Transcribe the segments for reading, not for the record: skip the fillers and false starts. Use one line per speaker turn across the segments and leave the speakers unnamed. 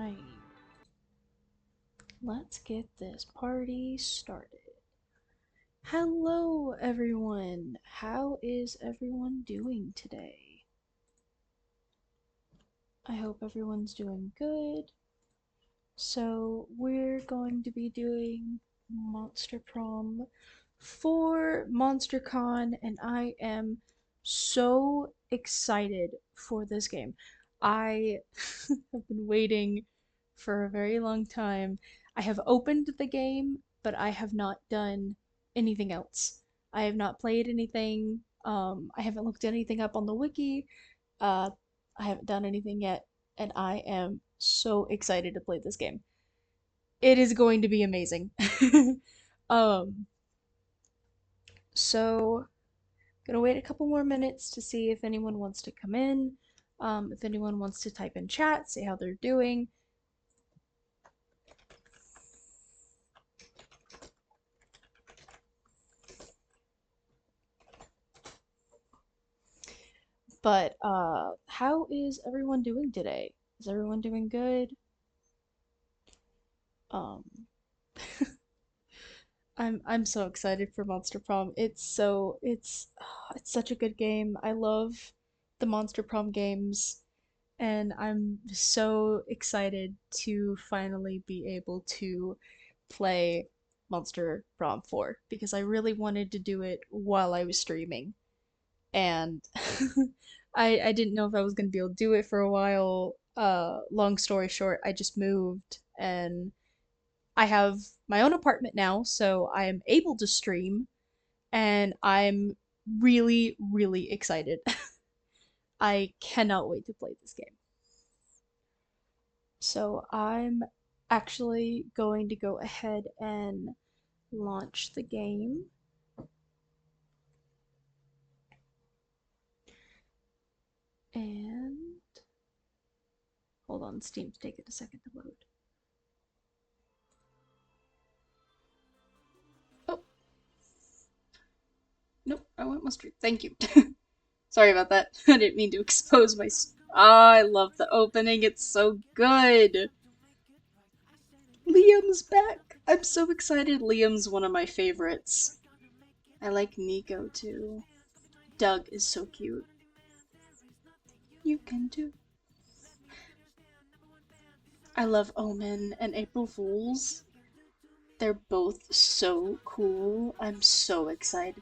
Alright, let's get this party started. Hello, everyone. How is everyone doing today? I hope everyone's doing good. So, we're going to be doing Monster Prom for MonsterCon, and I am so excited for this game. I have been waiting for a very long time. I have opened the game, but I have not done anything else. I have not played anything. I haven't looked anything up on the wiki. Uh, I haven't done anything yet, and I am so excited to play this game. It is going to be amazing. um, so gonna wait a couple more minutes to see if anyone wants to come in. If anyone wants to type in chat, say how they're doing. But how is everyone doing today? Is everyone doing good? Um, I'm so excited for Monster Prom. It's such a good game. I love the Monster Prom games, and I'm so excited to finally be able to play Monster Prom 4 because I really wanted to do it while I was streaming. And I didn't know if I was gonna be able to do it for a while. Long story short, I just moved and I have my own apartment now, so I am able to stream, and I'm really, really excited. I cannot wait to play this game. So I'm actually going to go ahead and launch the game. And hold on, Steam's taking a second to load. Oh, nope, I want mustard. Thank you. Sorry about that. I didn't mean to expose my. I love the opening. It's so good. Liam's back. I'm so excited. Liam's one of my favorites. I like Nico too. Doug is so cute. You can do. I love Omen and April Fools. They're both so cool. I'm so excited.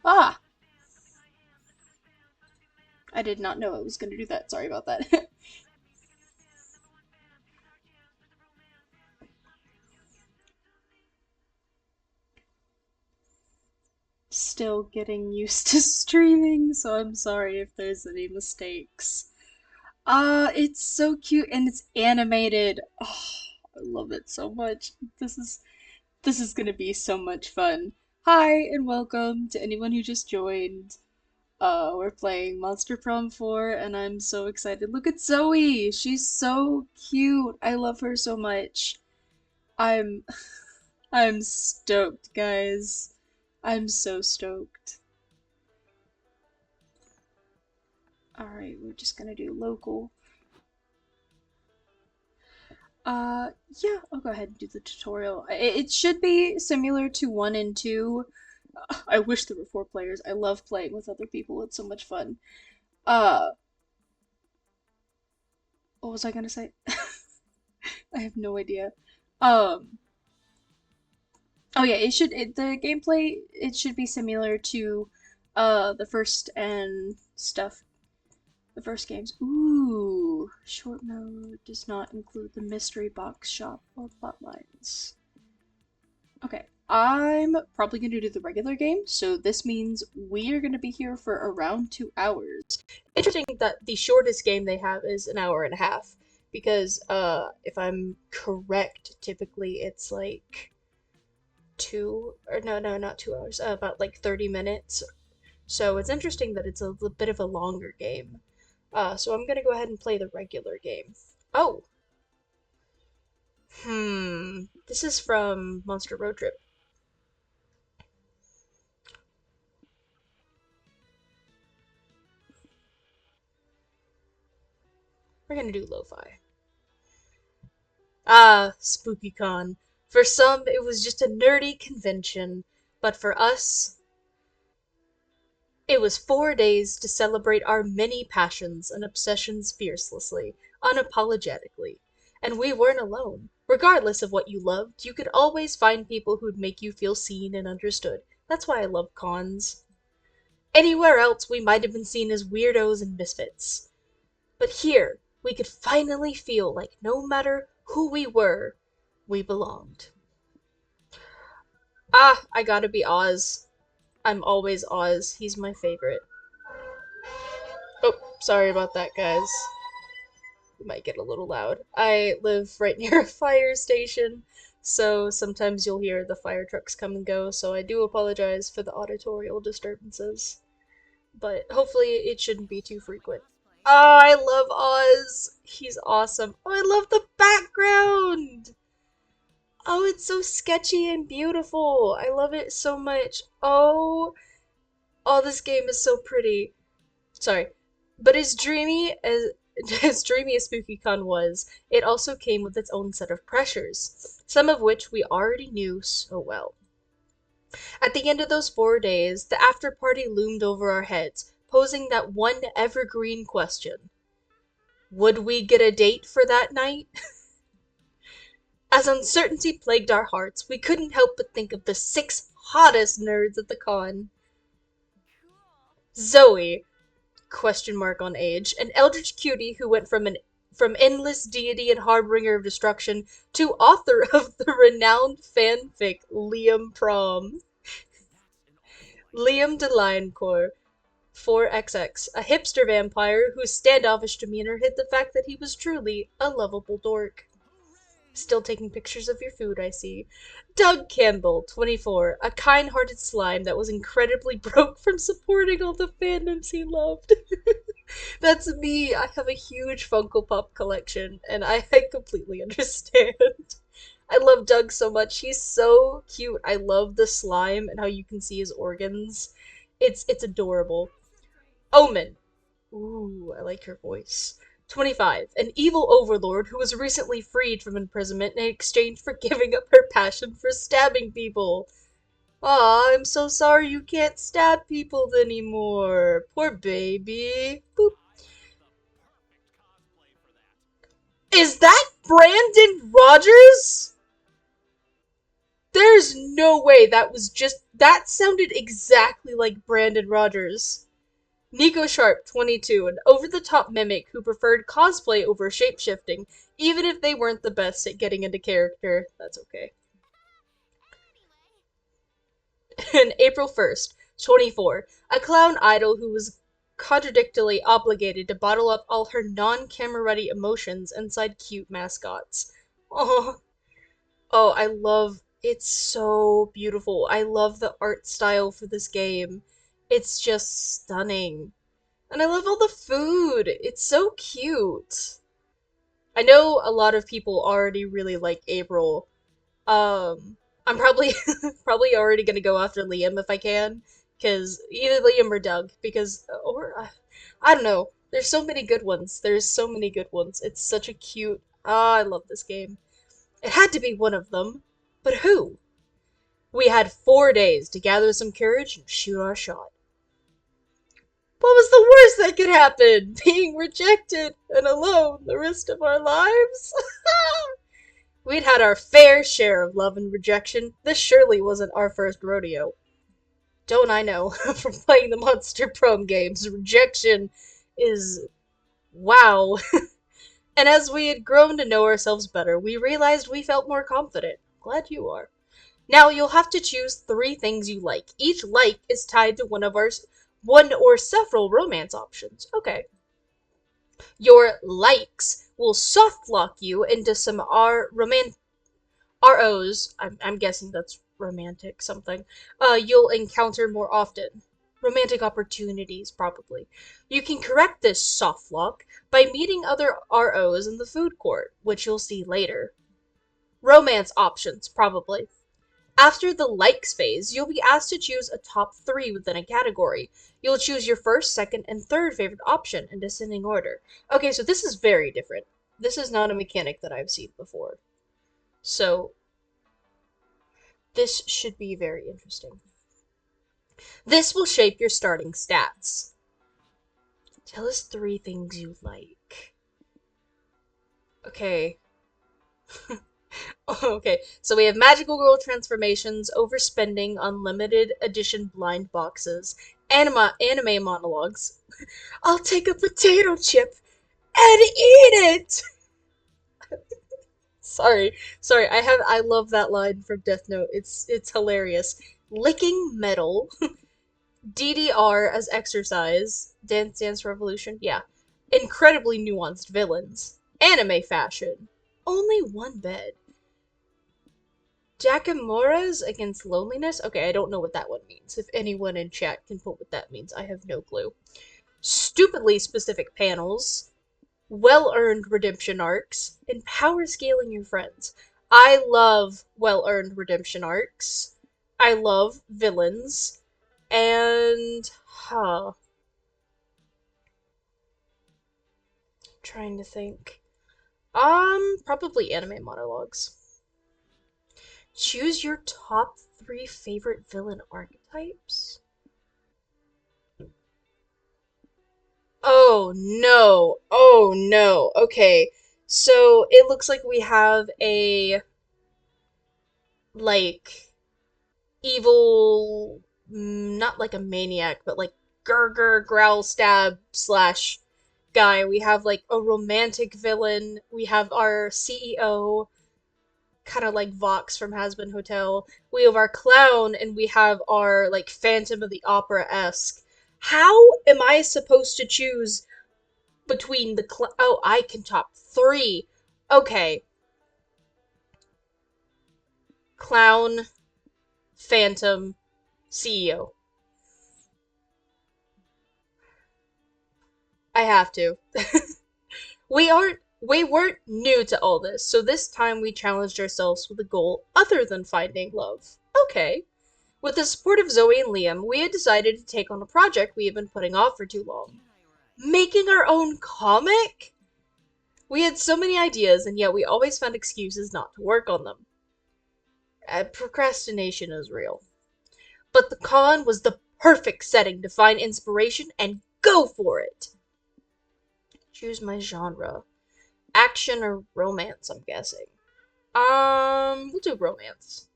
Ah! I did not know I was going to do that. Sorry about that. Still getting used to streaming, so I'm sorry if there's any mistakes. It's so cute and it's animated. Oh, I love it so much. This is gonna be so much fun. Hi and welcome to anyone who just joined. We're playing Monster Prom 4 and I'm so excited. Look at Zoe! She's so cute. I love her so much. I'm I'm stoked, guys. I'm so stoked. Alright, we're just gonna do local. Yeah, I'll go ahead and do the tutorial. It should be similar to 1 and 2. I wish there were 4 players. I love playing with other people. It's so much fun. Uh, what was I gonna say? I have no idea. Um, oh yeah, the gameplay, it should be similar to, the first and stuff. The first games. Ooh, short mode does not include the mystery box shop or plot lines. Okay, I'm probably going to do the regular game, so this means we are going to be here for around 2 hours. Interesting that the shortest game they have is an hour and a half, because if I'm correct, typically it's like two, or no, not 2 hours, about like 30 minutes. So it's interesting that it's a bit of a longer game. So I'm gonna go ahead and play the regular game. Oh, this is from Monster Road Trip. We're gonna do lo-fi. Ah, SpookyCon. For some, it was just a nerdy convention, but for us, it was 4 days to celebrate our many passions and obsessions fiercely, unapologetically. And we weren't alone. Regardless of what you loved, you could always find people who'd make you feel seen and understood. That's why I love cons. Anywhere else, we might have been seen as weirdos and misfits. But here, we could finally feel like no matter who we were, we belonged. Ah, I gotta be Oz. I'm always Oz. He's my favorite. Oh, sorry about that, guys. It might get a little loud. I live right near a fire station, so sometimes you'll hear the fire trucks come and go, so I do apologize for the auditorial disturbances. But hopefully it shouldn't be too frequent. Oh, I love Oz! He's awesome. Oh, I love the background! Oh, it's so sketchy and beautiful. I love it so much. Oh, this game is so pretty. Sorry. But as dreamy as as dreamy as SpookyCon was, it also came with its own set of pressures, some of which we already knew so well. At the end of those 4 days, the after party loomed over our heads, posing that one evergreen question. Would we get a date for that night? As uncertainty plagued our hearts, we couldn't help but think of the six hottest nerds at the con. Zoe, question mark on age, an eldritch cutie who went from endless deity and harbinger of destruction to author of the renowned fanfic Liam Prom. Liam de Lioncourt, 4XX, a hipster vampire whose standoffish demeanor hid the fact that he was truly a lovable dork. Still taking pictures of your food, I see. Doug Campbell, 24, a kind-hearted slime that was incredibly broke from supporting all the fandoms he loved. That's me. I have a huge Funko Pop collection, and I completely understand. I love Doug so much. He's so cute. I love the slime and how you can see his organs. It's adorable. Omen. Ooh, I like her voice. 25. An evil overlord who was recently freed from imprisonment in exchange for giving up her passion for stabbing people. Aw, I'm so sorry you can't stab people anymore. Poor baby. Boop. Is that Brandon Rogers? There's no way that was just. That sounded exactly like Brandon Rogers. Nico Sharp, 22, an over the top mimic who preferred cosplay over shapeshifting, even if they weren't the best at getting into character. That's okay. And April 1st, 24, a clown idol who was contradictorily obligated to bottle up all her non camera ready emotions inside cute mascots. Oh, oh, I love it's so beautiful. I love the art style for this game. It's just stunning. And I love all the food. It's so cute. I know a lot of people already really like April. I'm probably probably already gonna go after Liam if I can, because either Liam or Doug, because or I don't know. There's so many good ones. There's so many good ones. It's such a cute. Ah, I love this game. It had to be one of them, but who? We had 4 days to gather some courage and shoot our shot. What was the worst that could happen? Being rejected and alone the rest of our lives? We'd had our fair share of love and rejection. This surely wasn't our first rodeo. Don't I know, from playing the Monster Prom games, rejection is wow. And as we had grown to know ourselves better, we realized we felt more confident. Glad you are. Now you'll have to choose 3 things you like. Each like is tied to one or several romance options. Okay. Your likes will soft lock you into some ROs. I'm guessing that's romantic something. You'll encounter more often.
romantic opportunities, probably. You can correct this soft lock by meeting other ROs in the food court, which you'll see later. Romance options, probably. After the likes phase, you'll be asked to choose a top three within a category. You'll choose your first, second, and third favorite option in descending order. Okay, so this is very different. This is not a mechanic that I've seen before. So, this should be very interesting. This will shape your starting stats. Tell us three things you like. Okay. Okay, so we have magical girl transformations, overspending, unlimited edition blind boxes, anime monologues. I'll take a potato chip and eat it. Sorry. I love that line from Death Note. It's hilarious. Licking metal, DDR as exercise, Dance Revolution. Yeah, incredibly nuanced villains, anime fashion, only one bed. Jackamoras against loneliness? Okay, I don't know what that one means. If anyone in chat can put what that means, I have no clue. Stupidly specific panels, well earned redemption arcs, and power scaling your friends. I love well earned redemption arcs. I love villains. And, trying to think. Probably anime monologues. Choose your top three favorite villain archetypes? Oh no. Oh no. Okay. So it looks like we have a like evil, not like a maniac, but like Gurgur growl stab slash guy. We have like a romantic villain. We have our CEO, kind of like Vox from Hazbin Hotel. We have our clown, and we have our like Phantom of the Opera esque. How am I supposed to choose between the oh, I can top three. Okay. Clown, Phantom, CEO. I have to. We weren't new to all this, so this time we challenged ourselves with a goal other than finding love. Okay. With the support of Zoe and Liam, we had decided to take on a project we had been putting off for too long. Making our own comic? We had so many ideas, and yet we always found excuses not to work on them. Procrastination is real. But the con was the perfect setting to find inspiration and go for it. Choose my genre. Action or romance, I'm guessing. We'll do romance.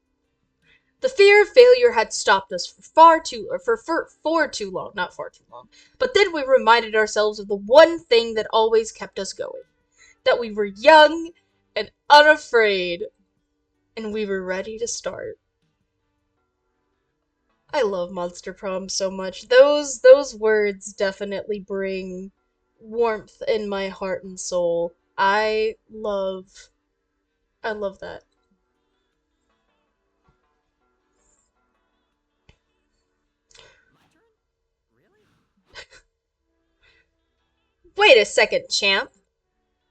The fear of failure had stopped us for too long, not far too long. But then we reminded ourselves of the one thing that always kept us going. That we were young and unafraid, and we were ready to start. I love Monster Prom so much. Those words definitely bring warmth in my heart and soul. I love that. Wait a second, champ.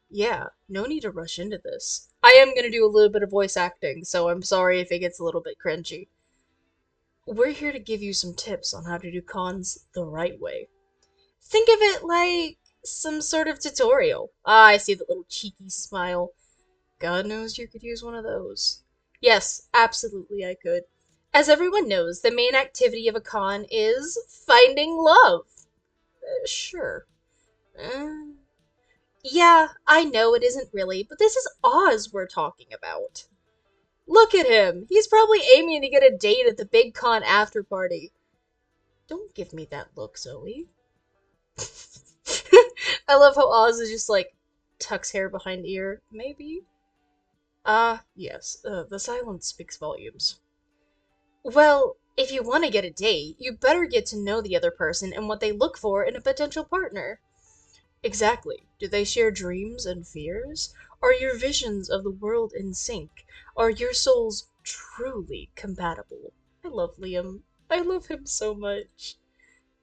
Yeah, no need to rush into this. I am gonna do a little bit of voice acting, so I'm sorry if it gets a little bit cringy. We're here to give you some tips on how to do cons the right way. Think of it like some sort of tutorial. Ah, I see the little cheeky smile. God knows you could use one of those. Yes, absolutely I could. As everyone knows, the main activity of a con is finding love. Sure. Uh, yeah, I know it isn't really, but this is Oz we're talking about. Look at him. He's probably aiming to get a date at the big con after party. Don't give me that look, Zoe. I love how Oz is just like tucks hair behind ear. Maybe? Yes, the silence speaks volumes. Well, if you want to get a date, you better get to know the other person and what they look for in a potential partner. Exactly. Do they share dreams and fears? Are your visions of the world in sync? Are your souls truly compatible? I love Liam. I love him so much.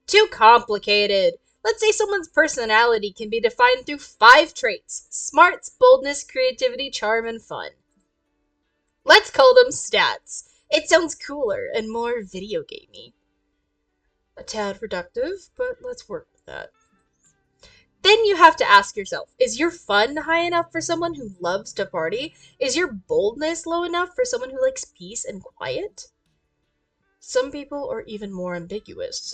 Too complicated. Let's say someone's personality can be defined through 5 traits: smarts, boldness, creativity, charm, and fun. Let's call them stats. It sounds cooler and more video gamey. A tad reductive, but let's work with that. Then you have to ask yourself, is your fun high enough for someone who loves to party? Is your boldness low enough for someone who likes peace and quiet? Some people are even more ambiguous.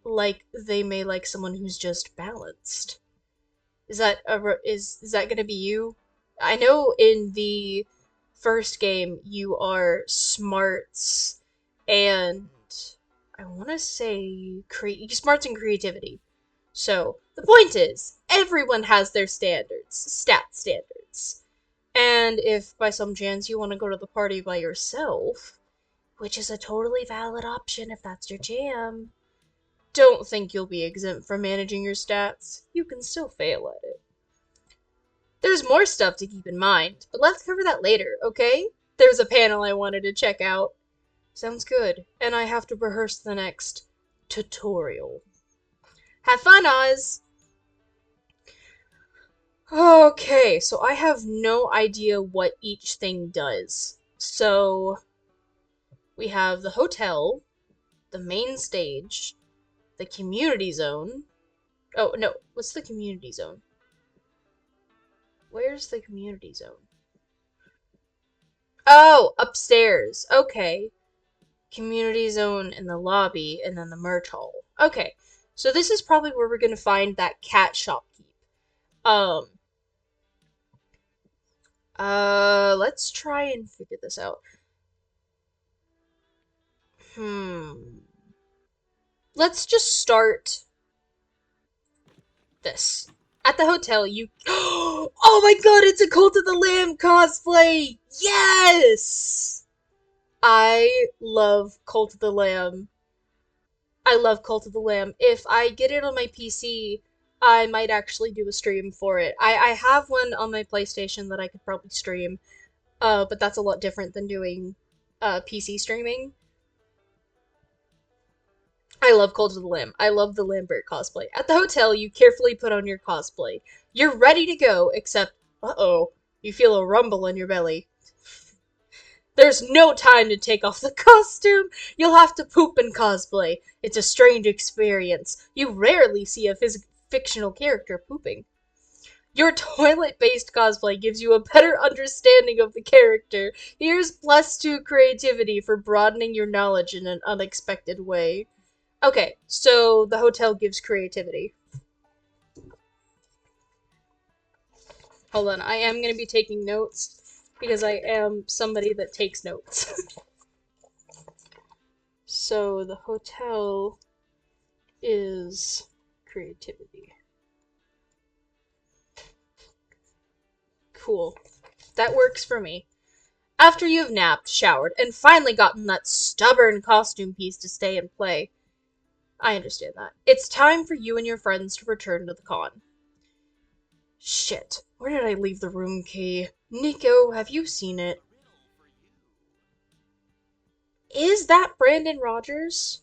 Like they may like someone who's just balanced. Is that gonna be you? I know in the first game you are smarts and I want to say smarts and creativity. So the point is, everyone has their stat standards. And if by some chance you want to go to the party by yourself, which is a totally valid option if that's your jam, don't think you'll be exempt from managing your stats. You can still fail at it. There's more stuff to keep in mind, but let's cover that later, okay? There's a panel I wanted to check out. Sounds good, and I have to rehearse the next tutorial. Have fun, Oz! Okay, so I have no idea what each thing does. So, we have the hotel, the main stage, the community zone. Oh, no, what's the community zone? Where's the community zone? Oh, upstairs. Okay. Community zone in the lobby, and then the merch hall. Okay, so this is probably where we're gonna find that cat shopkeep. Um, let's try and figure this out. Hmm. Let's just start this. At the hotel, you. Oh my god, it's a Cult of the Lamb cosplay! Yes! I love Cult of the Lamb. I love Cult of the Lamb. If I get it on my PC, I might actually do a stream for it. I have one on my PlayStation that I could probably stream, but that's a lot different than doing PC streaming. I love Cult of the Lamb. I love the Lambert cosplay. At the hotel, you carefully put on your cosplay. You're ready to go, except, uh-oh, you feel a rumble in your belly. There's no time to take off the costume. You'll have to poop in cosplay. It's a strange experience. You rarely see a fictional character pooping. Your toilet-based cosplay gives you a better understanding of the character. Here's +2 creativity for broadening your knowledge in an unexpected way. Okay, so the hotel gives creativity. Hold on, I am going to be taking notes because I am somebody that takes notes. So the hotel is creativity. Cool. That works for me. After you've napped, showered, and finally gotten that stubborn costume piece to stay and play, I understand that. It's time for you and your friends to return to the con. Shit, where did I leave the room key? Nico, have you seen it? Is that Brandon Rogers?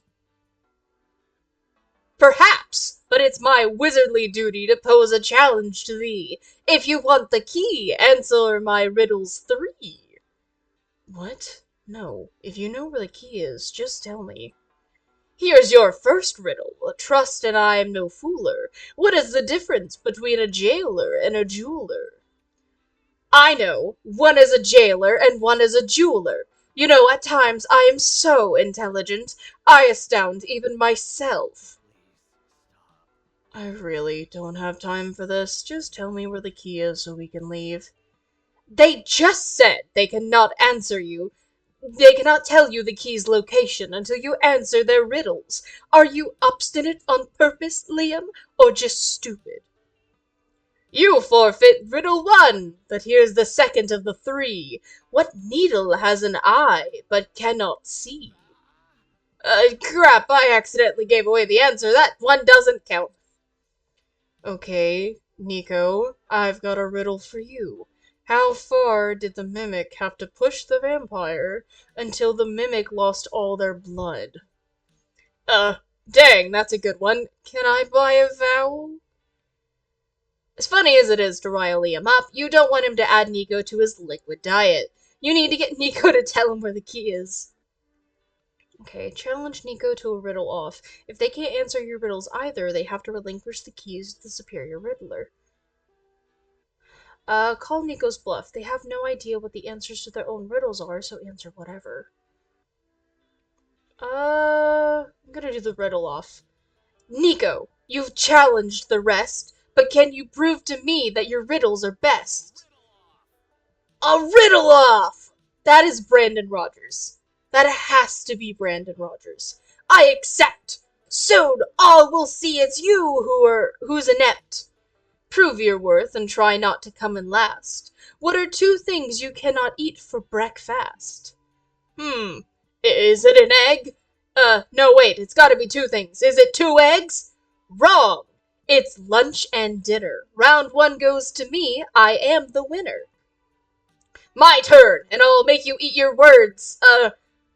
Perhaps, but it's my wizardly duty to pose a challenge to thee. If you want the key, answer my riddles 3. What? No. If you know where the key is, just tell me. Here's your first riddle. Trust and I am no fooler. What is the difference between a jailer and a jeweler? I know. One is a jailer and one is a jeweler. You know, at times I am so intelligent, I astound even myself. I really don't have time for this. Just tell me where the key is so we can leave. They just said they cannot answer you. They cannot tell you the key's location until you answer their riddles. Are you obstinate on purpose, Liam, or just stupid? You forfeit riddle 1, but here's the second of the 3. What needle has an eye, but cannot see? Crap, I accidentally gave away the answer. That one doesn't count. Okay, Nico, I've got a riddle for you. How far did the mimic have to push the vampire until the mimic lost all their blood? Dang, that's a good one. Can I buy a vowel? As funny as it is to rile Liam up, you don't want him to add Nico to his liquid diet. You need to get Nico to tell him where the key is. Okay, challenge Nico to a riddle off. If they can't answer your riddles either, they have to relinquish the keys to the superior riddler. Call Nico's bluff. They have no idea what the answers to their own riddles are, so answer whatever. I'm gonna do the riddle off. Nico, you've challenged the rest, but can you prove to me that your riddles are best? A riddle off! That is Brandon Rogers. That has to be Brandon Rogers. I accept. Soon all will see it's you who's inept. Prove your worth and try not to come in last. What are two things you cannot eat for breakfast? Is it an egg? No wait, it's gotta be two things. Is it two eggs? Wrong! It's lunch and dinner. Round one goes to me, I am the winner. My turn, and I'll make you eat your words.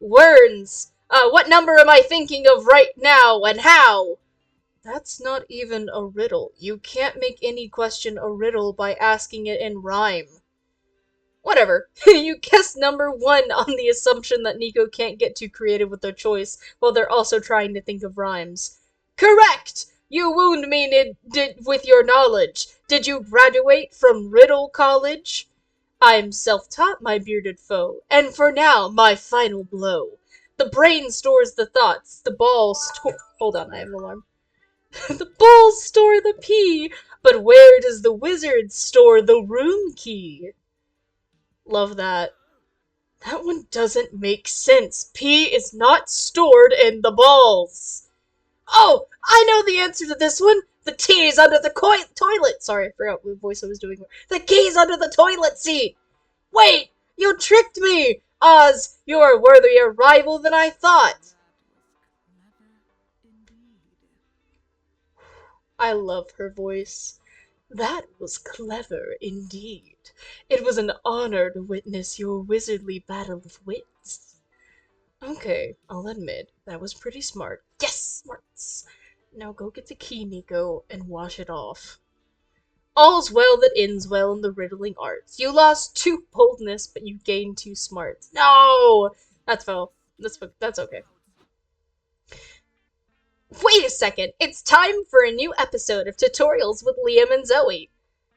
Words. What number am I thinking of right now, and how? That's not even a riddle. You can't make any question a riddle by asking it in rhyme. Whatever. You guessed number one on the assumption that Nico can't get too creative with their choice, while they're also trying to think of rhymes. Correct! You wound me with your knowledge. Did you graduate from Riddle College? I'm self-taught, my bearded foe, and for now, my final blow. The brain stores the thoughts, the balls hold on, I have an alarm. The balls store the pee, but where does the wizard store the room key? Love that. That one doesn't make sense. Pee is not stored in the balls. Oh, I know the answer to this one. The key's under the toilet. Sorry, I forgot what voice I was doing. The key's under the toilet seat. Wait, you tricked me. Oz, you're a worthier rival than I thought. I love her voice. That was clever indeed. It was an honor to witness your wizardly battle of wits. Okay, I'll admit, that was pretty smart. Yes, smarts! Now go get the key, Nico, and wash it off. All's well that ends well in the riddling arts. You lost 2 boldness, but you gained 2 smarts. No! That's foul. That's okay. Wait a second! It's time for a new episode of Tutorials with Liam and Zoe.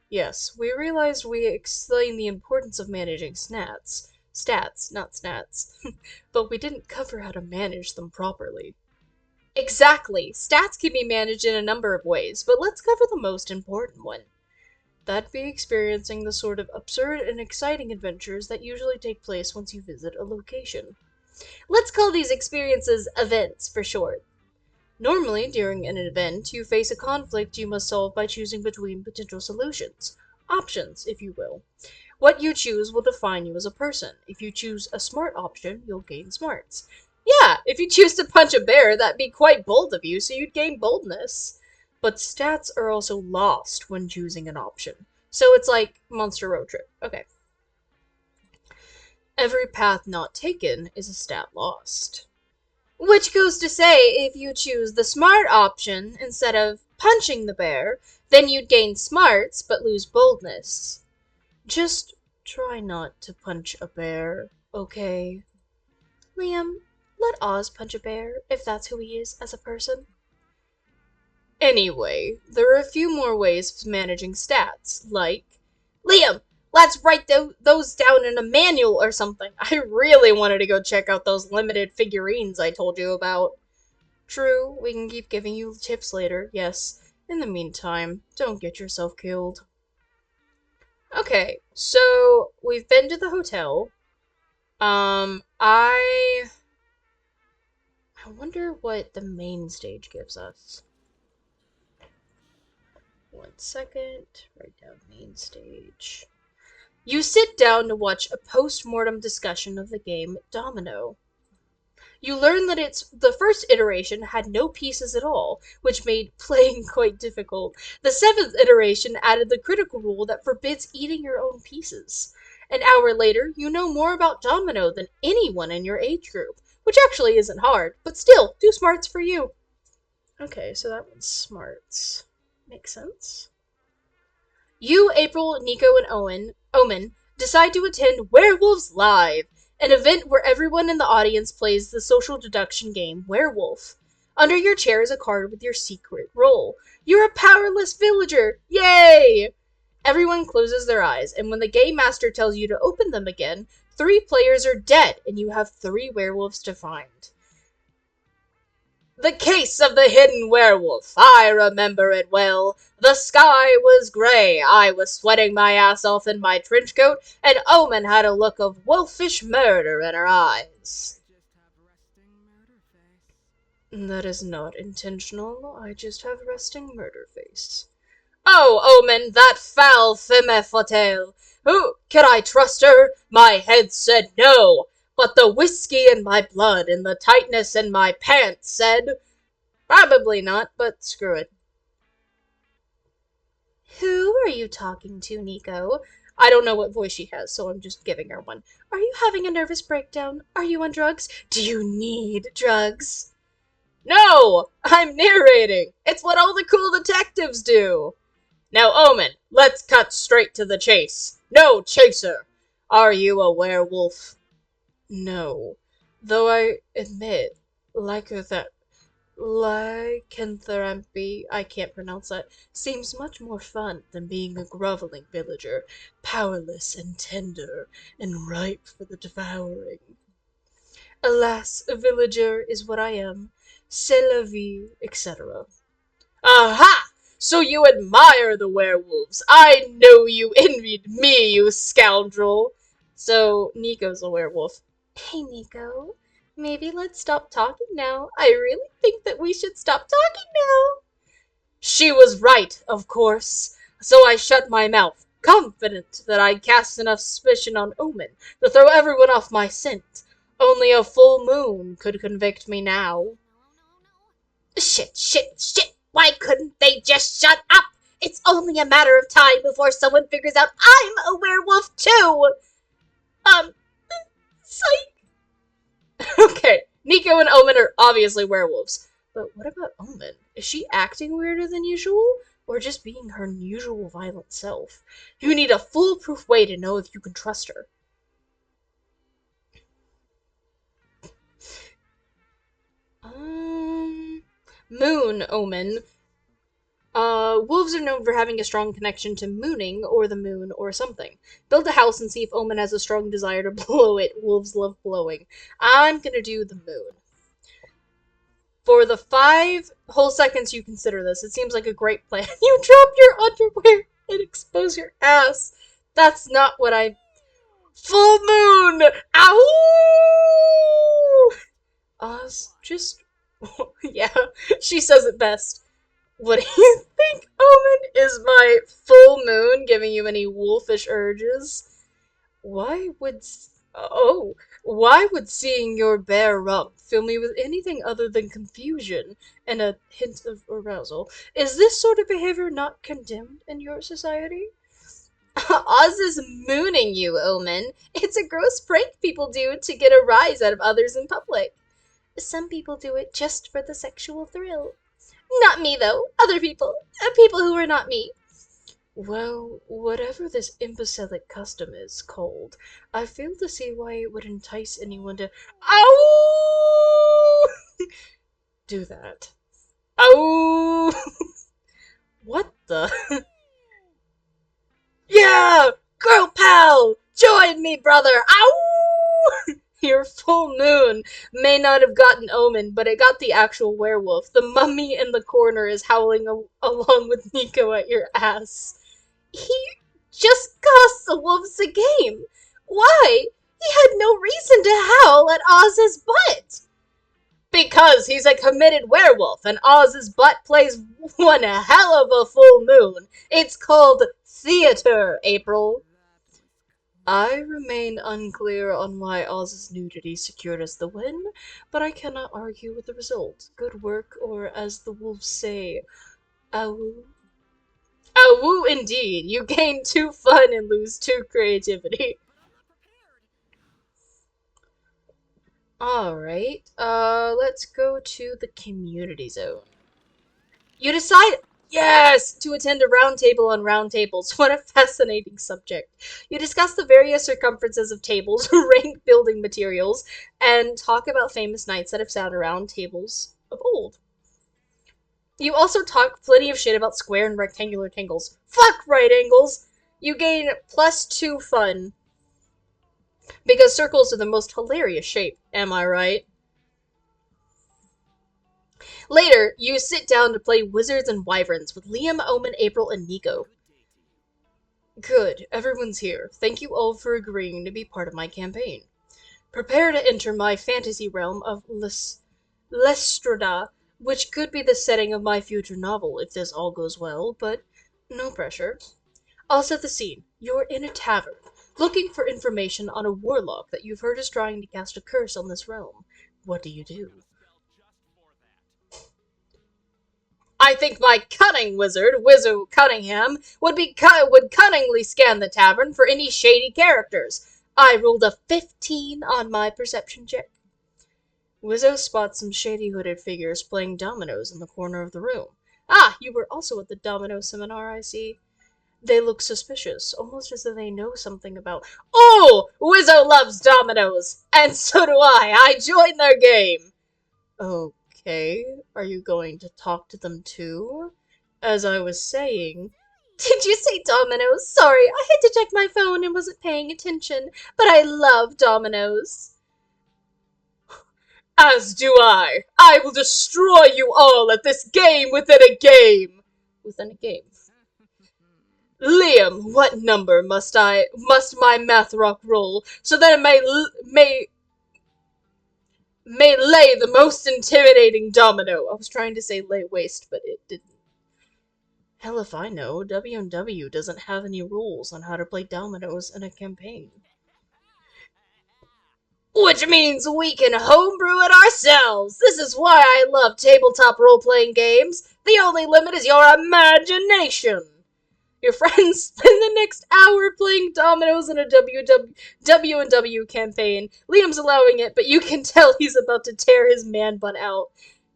Yes, we realized we explained the importance of managing snats. Stats, not snats. But we didn't cover how to manage them properly. Exactly! Stats can be managed in a number of ways, but let's cover the most important one. That'd be experiencing the sort of absurd and exciting adventures that usually take place once you visit a location. Let's call these experiences events for short. Normally, during an event, you face a conflict you must solve by choosing between potential solutions. Options, if you will. What you choose will define you as a person. If you choose a smart option, you'll gain smarts. Yeah, if you choose to punch a bear, that'd be quite bold of you, so you'd gain boldness. But stats are also lost when choosing an option. So it's like Monster Road Trip. Okay. Every path not taken is a stat lost. Which goes to say, if you choose the smart option instead of punching the bear, then you'd gain smarts but lose boldness. Just try not to punch a bear, okay? Liam, let Oz punch a bear, if that's who he is as a person. Anyway, there are a few more ways of managing stats, like... Liam, let's write those down in a manual or something. I really wanted to go check out those limited figurines I told you about. True, we can keep giving you tips later, yes. In the meantime, don't get yourself killed. Okay, so we've been to the hotel. I wonder what the main stage gives us. 1 second, write down main stage. You sit down to watch a post-mortem discussion of the game Domino. You learn that the first iteration had no pieces at all, which made playing quite difficult. The 7th iteration added the critical rule that forbids eating your own pieces. An hour later, you know more about Domino than anyone in your age group, which actually isn't hard, but still, do smarts for you. Okay, so that one's smart. Makes sense. You, April, Nico, and Omen, decide to attend Werewolves Live, an event where everyone in the audience plays the social deduction game Werewolf. Under your chair is a card with your secret role. You're a powerless villager! Yay! Everyone closes their eyes, and when the game master tells you to open them again, 3 players are dead, and you have 3 werewolves to find. The case of the hidden werewolf. I remember it well. The sky was gray. I was sweating my ass off in my trench coat, and Omen had a look of wolfish murder in her eyes. That is not intentional. I just have resting murder face. Oh, Omen, that foul femme fatale. Who can I trust her? My head said no, but the whiskey in my blood and the tightness in my pants said probably not, but screw it. Who are you talking to, Nico? I don't know what voice she has, so I'm just giving her one. Are you having a nervous breakdown? Are you on drugs? Do you need drugs? No! I'm narrating! It's what all the cool detectives do! Now, Omen, let's cut straight to the chase. No chaser! Are you a werewolf? No. Though I admit, like that lycanthropy, I can't pronounce that, seems much more fun than being a groveling villager, powerless and tender, and ripe for the devouring. Alas, a villager is what I am, c'est la vie, etc. Aha! So you admire the werewolves. I know you envied me, you scoundrel. So Nico's a werewolf. Hey, Nico. Maybe let's stop talking now. I really think that we should stop talking now. She was right, of course. So I shut my mouth, confident that I'd cast enough suspicion on Omen to throw everyone off my scent. Only a full moon could convict me now. Shit, shit, shit! Why couldn't they just shut up? It's only a matter of time before someone figures out I'm a werewolf too! Um, psych. Okay, Nico and Omen are obviously werewolves. But what about Omen? Is she acting weirder than usual? Or just being her usual violent self? You need a foolproof way to know if you can trust her. Um, Moon Omen. Wolves are known for having a strong connection to mooning, or the moon, or something. Build a house and see if Omen has a strong desire to blow it. Wolves love blowing. I'm gonna do the moon. For the 5 whole seconds you consider this, it seems like a great plan. You drop your underwear and expose your ass. That's not what I. Full moon! Ow! Oz, just. Yeah, she says it best. What do you think, Omen? Is my full moon giving you any wolfish urges? Why would. Oh, why would seeing your bare rump fill me with anything other than confusion and a hint of arousal? Is this sort of behavior not condemned in your society? Oz is mooning you, Omen. It's a gross prank people do to get a rise out of others in public. Some people do it just for the sexual thrill. Not me, though. Other people. People who are not me. Well, whatever this imbecilic custom is called, I fail to see why it would entice anyone to. Ow! Do that. Ow! What the? Yeah! Girl pal! Join me, brother! Ow! Your full moon may not have gotten Omen, but it got the actual werewolf. The mummy in the corner is howling along with Nico at your ass. He just cost the wolves a game. Why? He had no reason to howl at Oz's butt. Because he's a committed werewolf, and Oz's butt plays one hell of a full moon. It's called theater, April. I remain unclear on why Oz's nudity secured us the win, but I cannot argue with the result. Good work, or as the wolves say, awoo. Awoo indeed. You gain 2 fun and lose 2 creativity. Alright, let's go to the community zone. You decide, yes, to attend a round table on round tables. What a fascinating subject. You discuss the various circumferences of tables, rank building materials, and talk about famous knights that have sat around tables of old. You also talk plenty of shit about square and rectangular tangles. Fuck right angles! You gain +2 fun, because circles are the most hilarious shape, am I right? Later, you sit down to play Wizards and Wyverns with Liam, Omen, April, and Nico. Good, everyone's here. Thank you all for agreeing to be part of my campaign. Prepare to enter my fantasy realm of Lestrada, which could be the setting of my future novel if this all goes well, but no pressure. I'll set the scene. You're in a tavern, looking for information on a warlock that you've heard is trying to cast a curse on this realm. What do you do? I think my cunning wizard, Wizard Cunningham, would cunningly scan the tavern for any shady characters. I rolled a 15 on my perception check. Wizzo spots some shady hooded figures playing dominoes in the corner of the room. Ah, you were also at the domino seminar, I see. They look suspicious, almost as though they know something about. Oh! Wizzo loves dominoes! And so do I! I joined their game! Okay, are you going to talk to them too? As I was saying. Did you say dominoes? Sorry, I had to check my phone and wasn't paying attention, but I love dominoes. As do I! I will destroy you all at this game within a game! Within a game. Liam, what number must my math rock roll so that it may lay the most intimidating domino? I was trying to say lay waste, but it didn't. Hell if I know. W&W doesn't have any rules on how to play dominoes in a campaign. Which means we can homebrew it ourselves. This is why I love tabletop role-playing games. The only limit is your imagination. Your friends spend the next hour playing dominoes in a W&W campaign. Liam's allowing it, but you can tell he's about to tear his man butt out.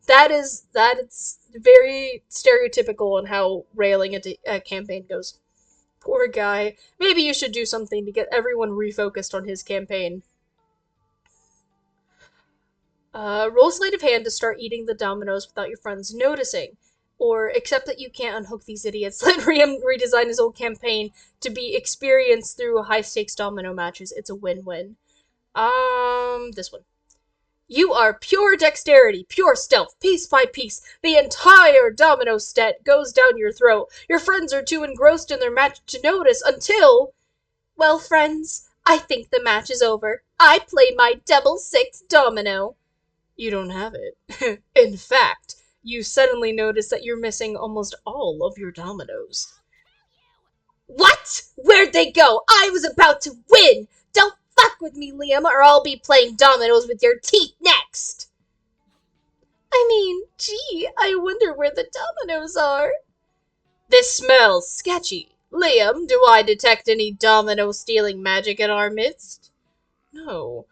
That's very stereotypical on how railing a campaign goes. Poor guy. Maybe you should do something to get everyone refocused on his campaign. Roll sleight of hand to start eating the dominoes without your friends noticing. Or accept that you can't unhook these idiots. Let Liam redesign his old campaign to be experienced through high stakes domino matches. It's a win-win. This one. You are pure dexterity, pure stealth, piece by piece. The entire domino set goes down your throat. Your friends are too engrossed in their match to notice until. Well, friends, I think the match is over. I play my double six domino. You don't have it. In fact, you suddenly notice that you're missing almost all of your dominoes. What? Where'd they go? I was about to win! Don't fuck with me, Liam, or I'll be playing dominoes with your teeth next! I mean, gee, I wonder where the dominoes are. This smells sketchy. Liam, do I detect any domino stealing magic in our midst? No.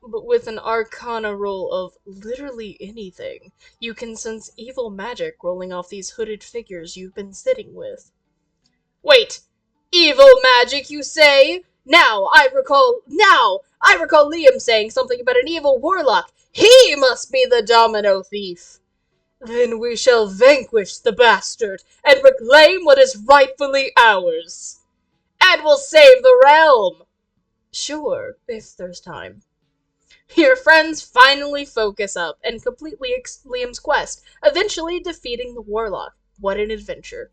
But with an arcana roll of literally anything, you can sense evil magic rolling off these hooded figures you've been sitting with. Wait! Evil magic, you say? Now I recall Liam saying something about an evil warlock. He must be the domino thief. Then we shall vanquish the bastard and reclaim what is rightfully ours. And we'll save the realm. Sure, if there's time. Your friends finally focus up and complete Liam's quest, eventually defeating the warlock. What an adventure.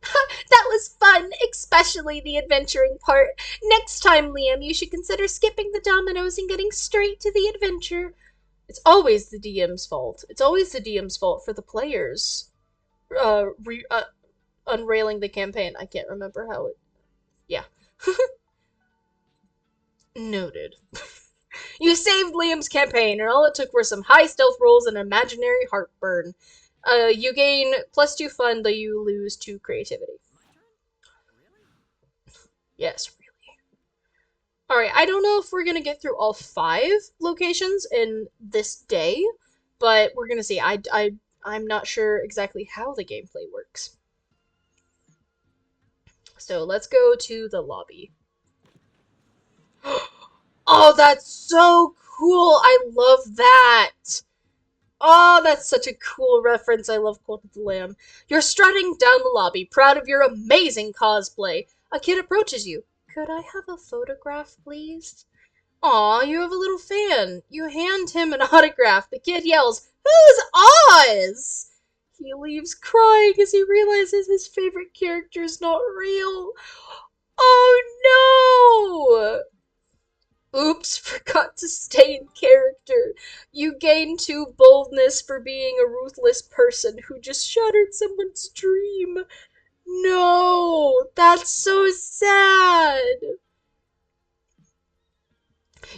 That was fun, especially the adventuring part. Next time, Liam, you should consider skipping the dominoes and getting straight to the adventure. It's always the DM's fault. It's always the DM's fault for the players unrailing the campaign. I can't remember how it. Yeah. Noted. You saved Liam's campaign, and all it took were some high stealth rolls and imaginary heartburn. You gain +2 fun, though you lose 2 creativity. Yes, really. Alright, I don't know if we're gonna get through all 5 locations in this day, but we're gonna see. I'm not sure exactly how the gameplay works. So let's go to the lobby. Oh, that's so cool! I love that! Oh, that's such a cool reference. I love Cult of the Lamb. You're strutting down the lobby, proud of your amazing cosplay. A kid approaches you. Could I have a photograph, please? Aw, you have a little fan. You hand him an autograph. The kid yells, Who's Oz? He leaves crying as he realizes his favorite character is not real. Oh no! Oops, forgot to stay in character. You gain 2 boldness for being a ruthless person who just shattered someone's dream. No, that's so sad.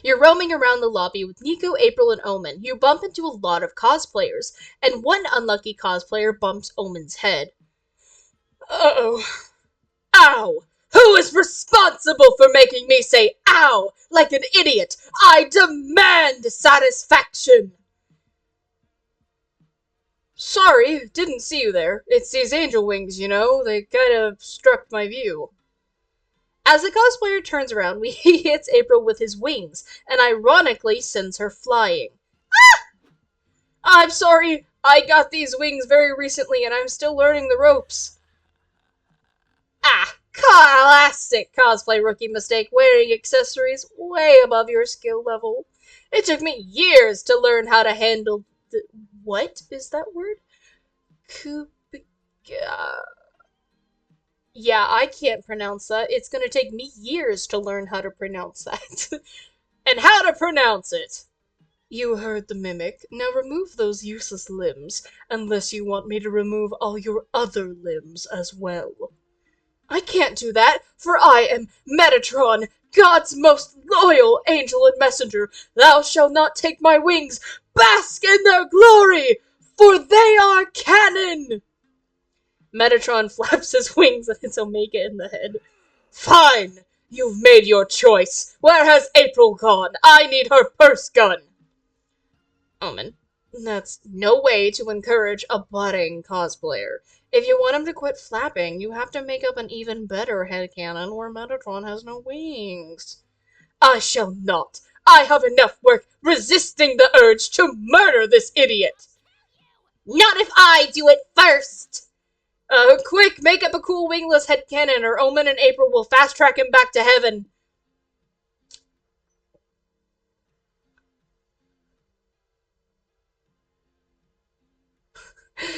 You're roaming around the lobby with Nico, April, and Omen. You bump into a lot of cosplayers, and one unlucky cosplayer bumps Omen's head. Uh-oh. Ow! Who is responsible for making me say ow like an idiot? I demand satisfaction! Sorry, didn't see you there. It's these angel wings, you know? They kind of struck my view. As the cosplayer turns around, he hits April with his wings, and ironically sends her flying. I'm sorry, I got these wings very recently and I'm still learning the ropes. Ah, classic cosplay rookie mistake, wearing accessories way above your skill level. It took me years to learn how to handle the... What is that word? Yeah, I can't pronounce that. It's gonna take me years to learn how to pronounce that. And how to pronounce it. You heard the mimic. Now remove those useless limbs, unless you want me to remove all your other limbs as well. I can't do that, for I am Metatron, God's most loyal angel and messenger. Thou shalt not take my wings. Bask in their glory, for they are canon. Metatron flaps his wings and hits Omega in the head. Fine, you've made your choice. Where has April gone? I need her purse gun. Omen, that's no way to encourage a budding cosplayer. If you want him to quit flapping, you have to make up an even better headcanon where Metatron has no wings. I shall not. I have enough work resisting the urge to murder this idiot. Not if I do it first. Quick, make up a cool wingless headcanon or Omen and April will fast track him back to heaven.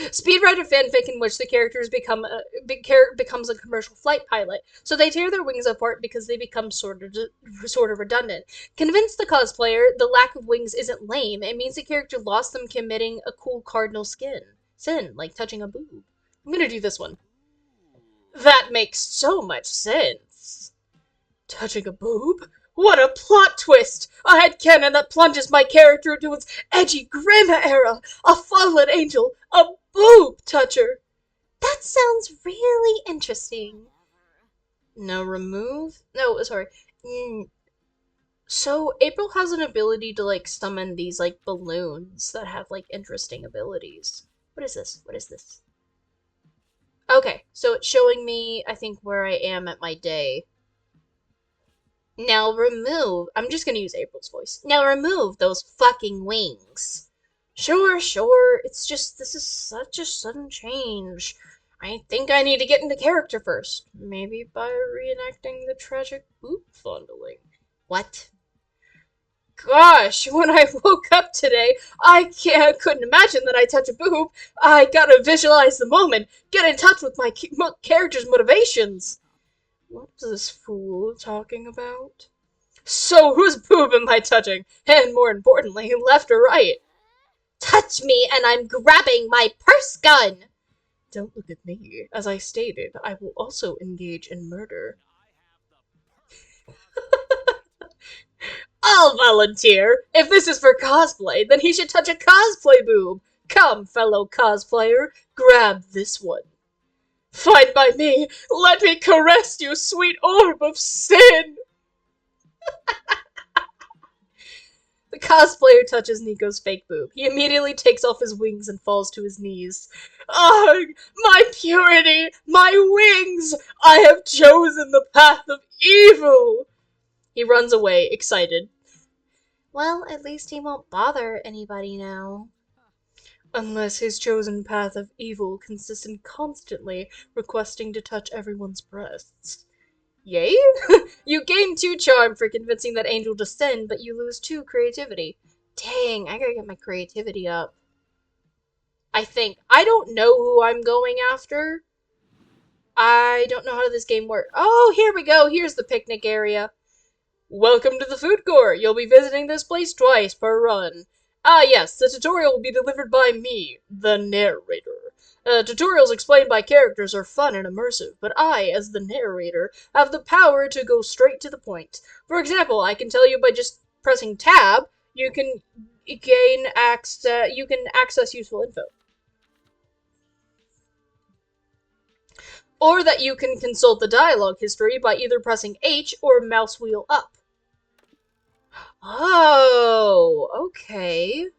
Speedwriter fanfic in which the characters becomes a commercial flight pilot, so they tear their wings apart because they become sort of redundant. Convince the cosplayer the lack of wings isn't lame. It means the character lost them committing a cool cardinal sin, like touching a boob. I'm gonna do this one. That makes so much sense. Touching a boob? What a plot twist! A headcanon that plunges my character into its edgy, grim era! A fallen angel! A boob toucher! That sounds really interesting. No, remove? No, sorry. So, April has an ability to, like, summon these, like, balloons that have, like, interesting abilities. What is this? What is this? Okay, so it's showing me, I think, where I am at my day. Now remove... I'm just gonna use April's voice. Now remove those fucking wings. Sure. It's just, this is such a sudden change. I think I need to get into character first. Maybe by reenacting the tragic boob fondling. What? Gosh, when I woke up today, I couldn't imagine that I touch a boob. I gotta visualize the moment, get in touch with my character's motivations. What's this fool talking about? So, whose boob am I touching? And more importantly, left or right? Touch me and I'm grabbing my purse gun! Don't look at me. As I stated, I will also engage in murder. I'll volunteer. If this is for cosplay, then he should touch a cosplay boob. Come, fellow cosplayer, grab this one. Fine by me. Let me caress you, sweet orb of sin. The cosplayer touches Nico's fake boob. He immediately takes off his wings and falls to his knees. Ugh! My purity! My wings! I have chosen the path of evil! He runs away, excited. Well, at least he won't bother anybody now. Unless his chosen path of evil consists in constantly requesting to touch everyone's breasts. Yay? You gain 2 charm for convincing that angel to sin, but you lose 2 creativity. Dang, I gotta get my creativity up. I think. I don't know who I'm going after. I don't know how this game works. Oh, here we go. Here's the picnic area. Welcome to the food court. You'll be visiting this place twice per run. Ah, yes, the tutorial will be delivered by me, the narrator. Tutorials explained by characters are fun and immersive, but I, as the narrator, have the power to go straight to the point. For example, I can tell you by just pressing tab, you can access useful info. Or that you can consult the dialogue history by either pressing H or mouse wheel up. Oh, okay.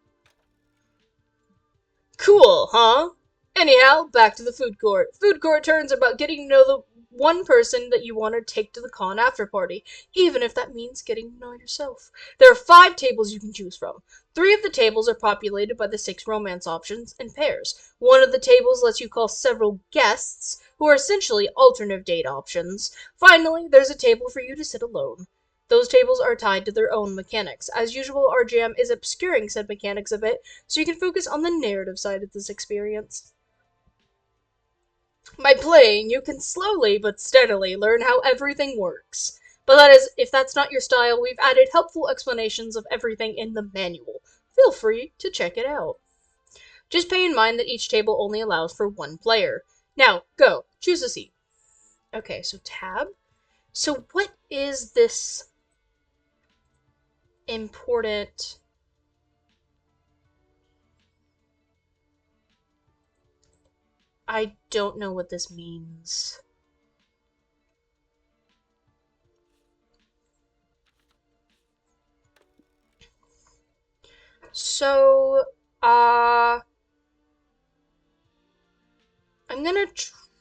Cool, huh? Anyhow, back to the food court. Food court turns about getting to know the one person that you want to take to the con after party, even if that means getting to know yourself. There are 5 tables you can choose from. 3 of the tables are populated by the 6 romance options in pairs. One of the tables lets you call several guests, who are essentially alternate date options. Finally, there's a table for you to sit alone. Those tables are tied to their own mechanics. As usual, our jam is obscuring said mechanics a bit, so you can focus on the narrative side of this experience. By playing, you can slowly but steadily learn how everything works. But if that's not your style, we've added helpful explanations of everything in the manual. Feel free to check it out. Just pay in mind that each table only allows for 1 player. Now, go. Choose a seat. Okay, so tab. So what is this important? I don't know what this means. So, I'm gonna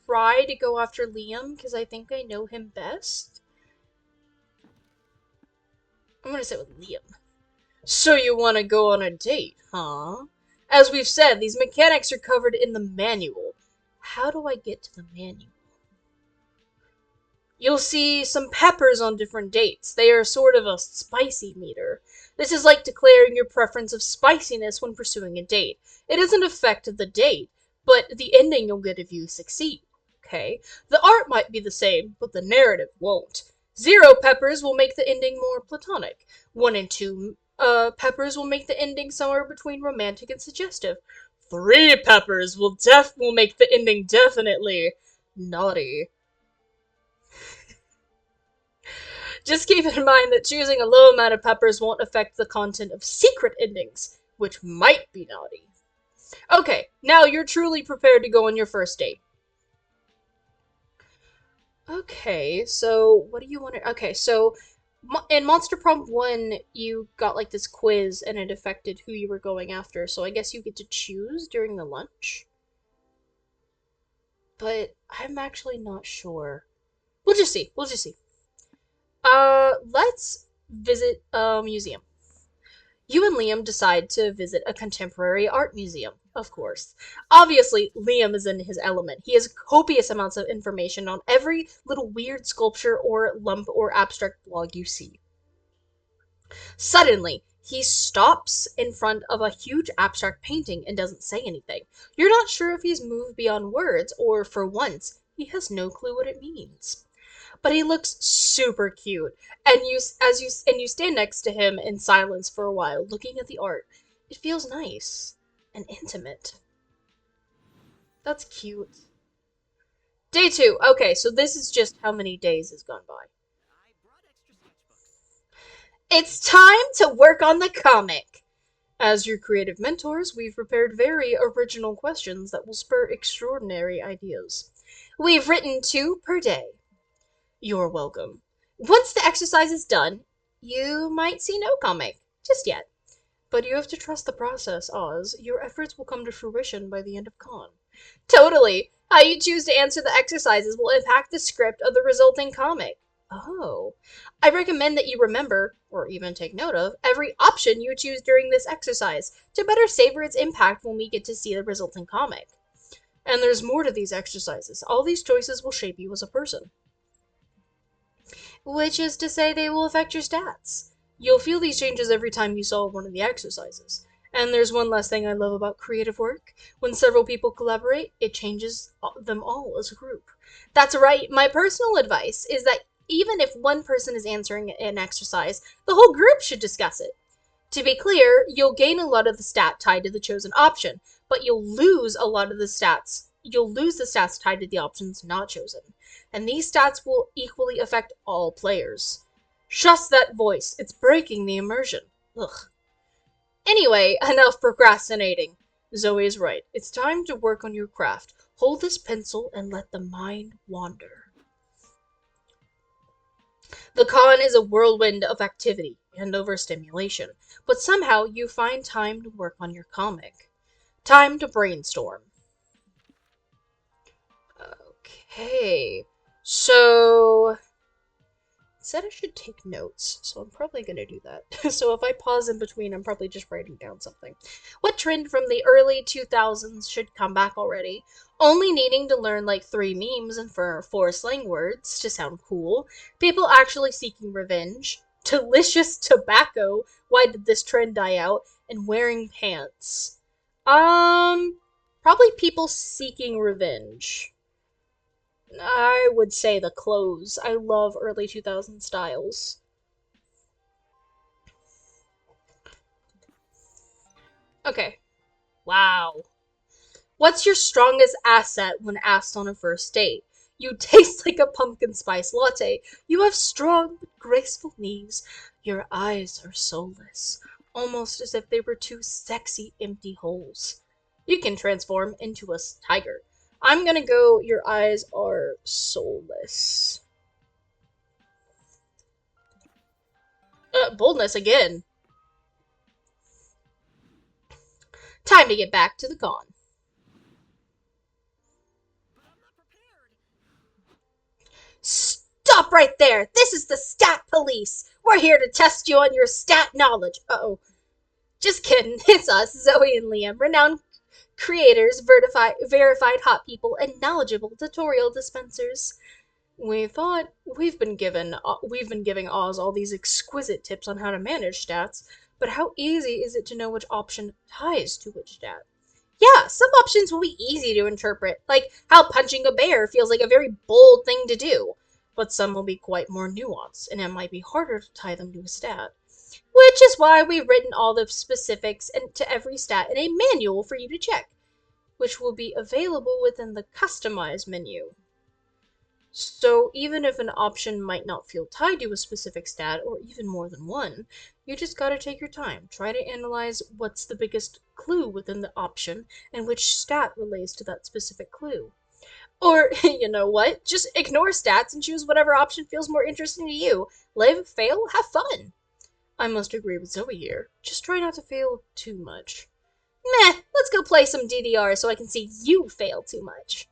try to go after Liam because I think I know him best. I'm gonna sit with Liam. So you want to go on a date, huh? As we've said, these mechanics are covered in the manual. How do I get to the manual? You'll see some peppers on different dates. They are sort of a spicy meter. This is like declaring your preference of spiciness when pursuing a date. It doesn't affect the date, but the ending you'll get if you succeed. Okay? The art might be the same, but the narrative won't. 0 peppers will make the ending more platonic. 1 and 2 peppers will make the ending somewhere between romantic and suggestive. 3 peppers will make the ending definitely naughty. Just keep in mind that choosing a low amount of peppers won't affect the content of secret endings, which might be naughty. Okay, now you're truly prepared to go on your first date. Okay, so what do you want to... Okay, so in Monster Prom 1, you got like this quiz and it affected who you were going after, so I guess you get to choose during the lunch? But I'm actually not sure. We'll just see. We'll just see. Let's visit a museum. You and Liam decide to visit a contemporary art museum, of course. Obviously, Liam is in his element. He has copious amounts of information on every little weird sculpture or lump or abstract block you see. Suddenly, he stops in front of a huge abstract painting and doesn't say anything. You're not sure if he's moved beyond words or, for once, he has no clue what it means. But he looks super cute, and you stand next to him in silence for a while, looking at the art. It feels nice and intimate. That's cute. Day 2. Okay, so this is just how many days has gone by. It's time to work on the comic. As your creative mentors, we've prepared very original questions that will spur extraordinary ideas. We've written 2 per day. You're welcome. Once the exercise is done, you might see no comic. Just yet. But you have to trust the process, Oz. Your efforts will come to fruition by the end of con. Totally. How you choose to answer the exercises will impact the script of the resulting comic. Oh. I recommend that you remember, or even take note of, every option you choose during this exercise to better savor its impact when we get to see the resulting comic. And there's more to these exercises. All these choices will shape you as a person. Which is to say they will affect your stats. You'll feel these changes every time you solve one of the exercises. And there's one last thing I love about creative work. When several people collaborate, it changes them all as a group. That's right, my personal advice is that even if one person is answering an exercise, the whole group should discuss it. To be clear, you'll gain a lot of the stat tied to the chosen option, but you'll lose the stats tied to the options not chosen. And these stats will equally affect all players. Trust that voice, it's breaking the immersion. Ugh. Anyway, enough procrastinating. Zoe is right. It's time to work on your craft. Hold this pencil and let the mind wander. The con is a whirlwind of activity and overstimulation, but somehow you find time to work on your comic. Time to brainstorm. Okay, so it said I should take notes, so I'm probably gonna do that. So if I pause in between, I'm probably just writing down something. What trend from the early 2000s should come back already? Only needing to learn like 3 memes and four slang words to sound cool. People actually seeking revenge. Delicious tobacco. Why did this trend die out? And wearing pants. Probably people seeking revenge. I would say the clothes. I love early 2000 styles. Okay. Wow. What's your strongest asset when asked on a first date? You taste like a pumpkin spice latte. You have strong but graceful knees. Your eyes are soulless, almost as if they were two sexy empty holes. You can transform into a tiger. I'm gonna go, your eyes are soulless. Boldness again. Time to get back to the con. Stop right there! This is the stat police! We're here to test you on your stat knowledge. Uh-oh. Just kidding. It's us, Zoe and Liam, renowned creators, verified hot people, and knowledgeable tutorial dispensers. We thought we've been giving Oz all these exquisite tips on how to manage stats, but how easy is it to know which option ties to which stat? Yeah, some options will be easy to interpret, like how punching a bear feels like a very bold thing to do, but some will be quite more nuanced, and it might be harder to tie them to a stat. Which is why we've written all the specifics to every stat in a manual for you to check, which will be available within the Customize menu. So even if an option might not feel tied to a specific stat, or even more than one, you just gotta take your time. Try to analyze what's the biggest clue within the option, and which stat relates to that specific clue. Or, you know what? Just ignore stats and choose whatever option feels more interesting to you. Live, fail, have fun. I must agree with Zoe here. Just try not to fail too much. Meh, let's go play some DDR so I can see you fail too much.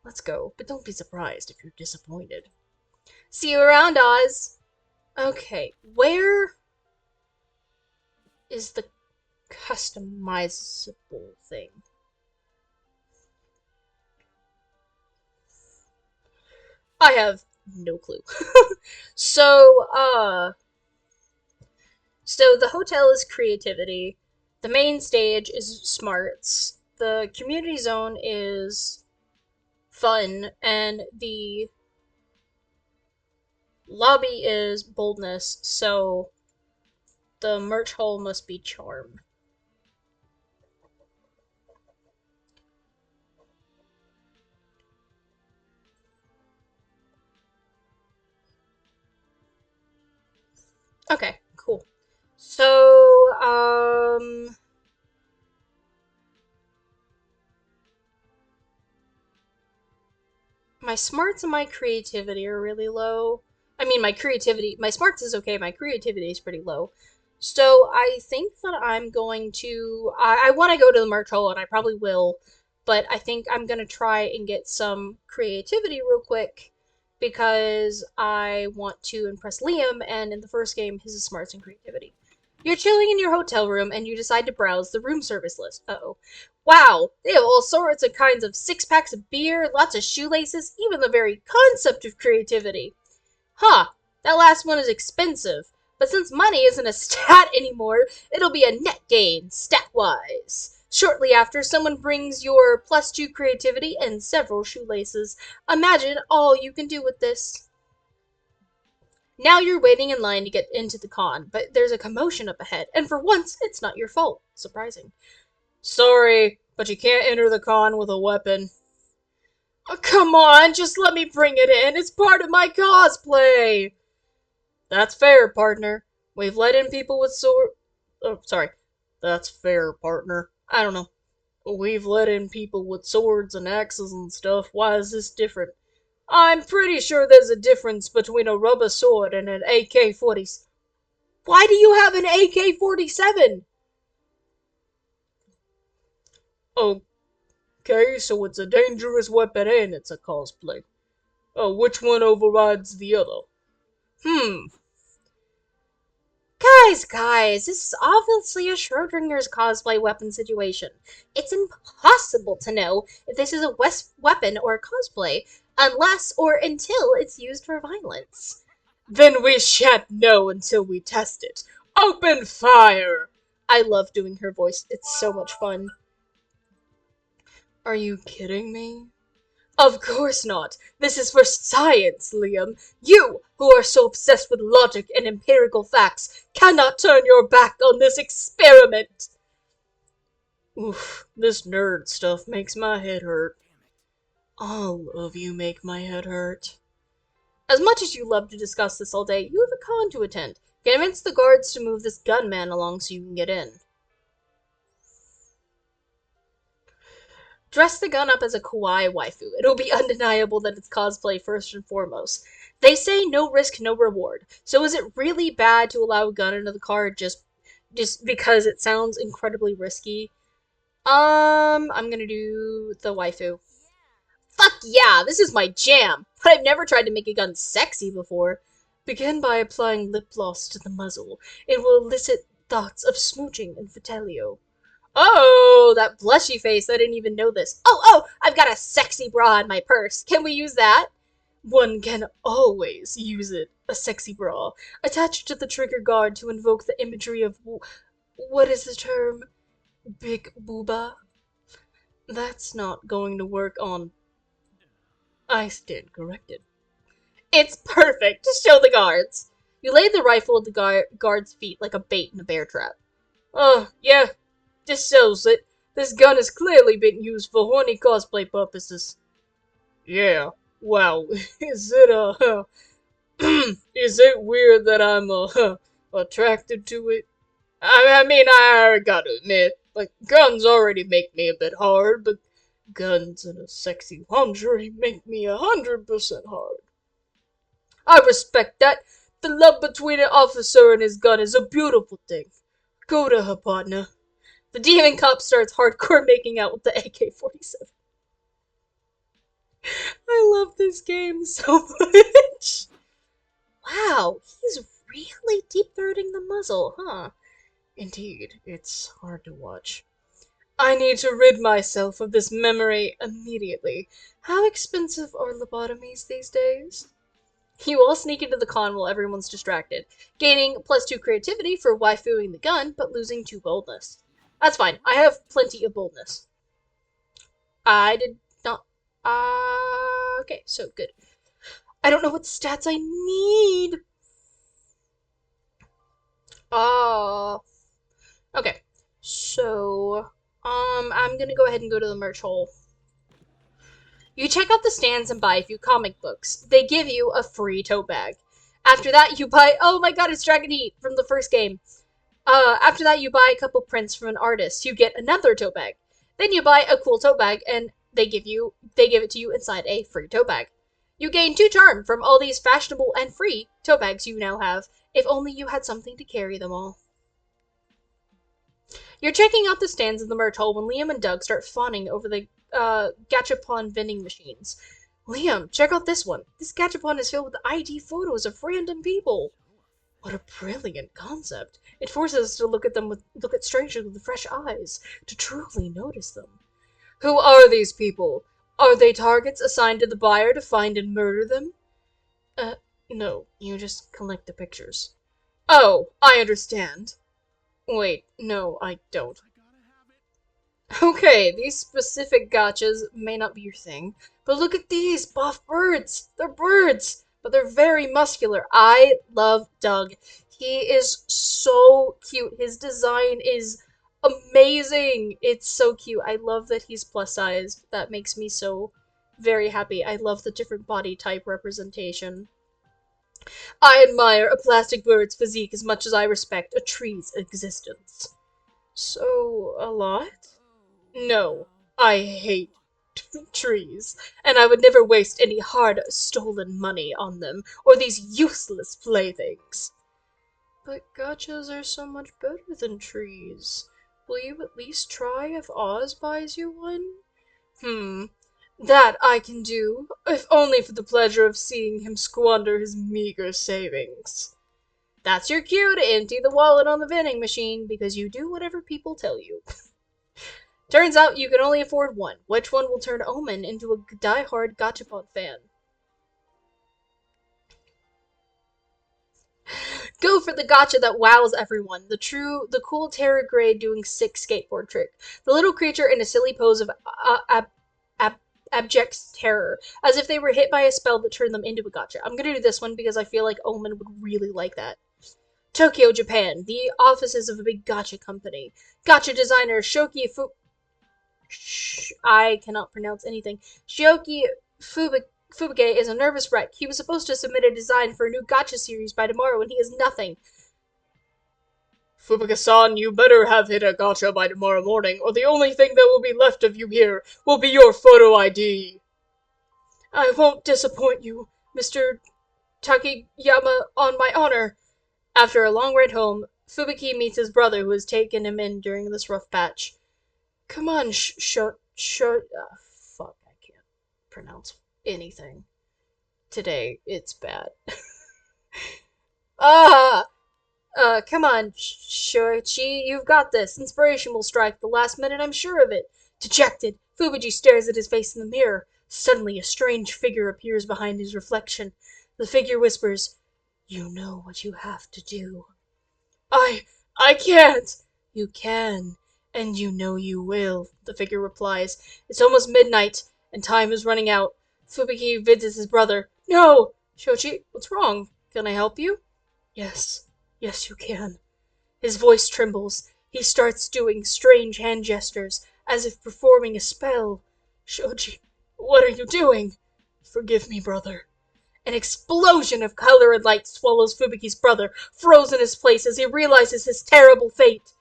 Let's go, but don't be surprised if you're disappointed. See you around, Oz. Okay, where is the customizable thing? I have no clue. so, so the hotel is creativity. The main stage is smarts. The community zone is fun, and the lobby is boldness. So the merch hall must be charm. Okay, cool. So, my smarts and my creativity are really low. I mean, my smarts is okay, my creativity is pretty low. So I think that I'm going to. I want to go to the merch hall, and I probably will, but I think I'm gonna try and get some creativity real quick because I want to impress Liam. And in the first game, his is smarts and creativity. You're chilling in your hotel room, and you decide to browse the room service list. Uh-oh. Wow, they have all sorts of kinds of six packs of beer, lots of shoelaces, even the very concept of creativity. Huh, that last one is expensive. But since money isn't a stat anymore, it'll be a net gain, stat wise. Shortly after, someone brings your +2 creativity and several shoelaces. Imagine all you can do with this. Now you're waiting in line to get into the con, but there's a commotion up ahead, and for once, it's not your fault. Surprising. Sorry, but you can't enter the con with a weapon. Oh, come on, just let me bring it in. It's part of my cosplay. That's fair, partner. We've let in people with sword. Oh, sorry. That's fair, partner. I don't know. We've let in people with swords and axes and stuff. Why is this different? I'm pretty sure there's a difference between a rubber sword and an AK-40. Why do you have an AK-47? Okay, so it's a dangerous weapon and it's a cosplay. Oh, which one overrides the other? Hmm, guys, this is obviously a Schrodinger's cosplay weapon situation. It's impossible to know if this is a weapon or a cosplay, unless or until it's used for violence. Then we shan't know until we test it. Open fire! I love doing her voice, it's so much fun. Are you kidding me? Of course not. This is for science, Liam. You, who are so obsessed with logic and empirical facts, cannot turn your back on this experiment. Oof, this nerd stuff makes my head hurt. All of you make my head hurt. As much as you love to discuss this all day, you have a con to attend. Convince the guards to move this gunman along so you can get in. Dress the gun up as a kawaii waifu. It'll be undeniable that it's cosplay first and foremost. They say no risk, no reward. So is it really bad to allow a gun into the car just because it sounds incredibly risky? I'm gonna do the waifu. Fuck yeah, this is my jam. But I've never tried to make a gun sexy before. Begin by applying lip gloss to the muzzle. It will elicit thoughts of smooching and fatalio. Oh, that blushy face. I didn't even know this. Oh, I've got a sexy bra in my purse. Can we use that? One can always use it. A sexy bra. Attach it to the trigger guard to invoke the imagery of. What is the term? Big booba? That's not going to work on. I stand corrected. It's perfect. Just show the guards. You lay the rifle at the guard's feet like a bait in a bear trap. Oh, yeah, this shows it. This gun has clearly been used for horny cosplay purposes. Yeah, wow. Is it, is it weird that I'm, attracted to it? I mean, I gotta admit, like, guns already make me a bit hard, but guns and a sexy lingerie make me 100% hard. I respect that. The love between an officer and his gun is a beautiful thing. Go to her, partner. The demon cop starts hardcore making out with the AK-47. I love this game so much. Wow, he's really deep-throating the muzzle, huh? Indeed, it's hard to watch. I need to rid myself of this memory immediately. How expensive are lobotomies these days? You all sneak into the con while everyone's distracted, gaining +2 creativity for waifuing the gun, but losing 2 boldness. That's fine, I have plenty of boldness. I did not. Okay, so good. I don't know what stats I need. Uh, okay. So, I'm gonna go ahead and go to the merch hole. You check out the stands and buy a few comic books. They give you a free tote bag. After that, you buy. Oh my god, it's Dragon Heat from the first game. After that, you buy a couple prints from an artist. You get another tote bag. Then you buy a cool tote bag, and they give it to you inside a free tote bag. You gain 2 charm from all these fashionable and free tote bags you now have. If only you had something to carry them all. You're checking out the stands in the merch hall when Liam and Doug start fawning over the gachapon vending machines. Liam, check out this one. This gachapon is filled with ID photos of random people. What a brilliant concept. It forces us to look at strangers with fresh eyes, to truly notice them. Who are these people? Are they targets assigned to the buyer to find and murder them? Uh, no, you just collect the pictures. Oh, I understand. Wait, no, I don't. Okay, these specific gotchas may not be your thing, but look at these buff birds. They're birds, but they're very muscular. I love Doug. He is so cute. His design is amazing. It's so cute. I love that he's plus sized. That makes me so very happy. I love the different body type representation. I admire a plastic bird's physique as much as I respect a tree's existence. So, a lot? No, I hate trees, and I would never waste any hard stolen money on them, or these useless playthings. But gachas are so much better than trees. Will you at least try if Oz buys you one? Hmm, that I can do, if only for the pleasure of seeing him squander his meager savings. That's your cue to empty the wallet on the vending machine, because you do whatever people tell you. Turns out you can only afford one. Which one will turn Omen into a die-hard Gachapon fan? Go for the gotcha that wows everyone. The cool Terra Gray doing sick skateboard trick. The little creature in a silly pose of ab- abject terror, as if they were hit by a spell that turned them into a gotcha. I'm gonna do this one because I feel like Omen would really like that. Tokyo, Japan. The offices of a big gotcha company. Gotcha designer Shoki I cannot pronounce anything. Shioki Fubike is a nervous wreck. He was supposed to submit a design for a new gotcha series by tomorrow, and he has nothing. Fubuka-san, you better have hit a gotcha by tomorrow morning, or the only thing that will be left of you here will be your photo ID. I won't disappoint you, Mr. Takeyama, on my honor. After a long ride home, Fubuki meets his brother who has taken him in during this rough patch. Come on, fuck, I can't pronounce anything. Today, it's bad. Ah! Come on, Shoichi, you've got this. Inspiration will strike the last minute, I'm sure of it. Dejected, Fubuji stares at his face in the mirror. Suddenly, a strange figure appears behind his reflection. The figure whispers, "You know what you have to do." I, I can't. You can, and you know you will, the figure replies. It's almost midnight, and time is running out. Fubuki visits his brother. No! Shoichi, what's wrong? Can I help you? Yes, yes you can. His voice trembles. He starts doing strange hand gestures, as if performing a spell. Shoji, what are you doing? Forgive me, brother. An explosion of color and light swallows Fubuki's brother, frozen in his place as he realizes his terrible fate.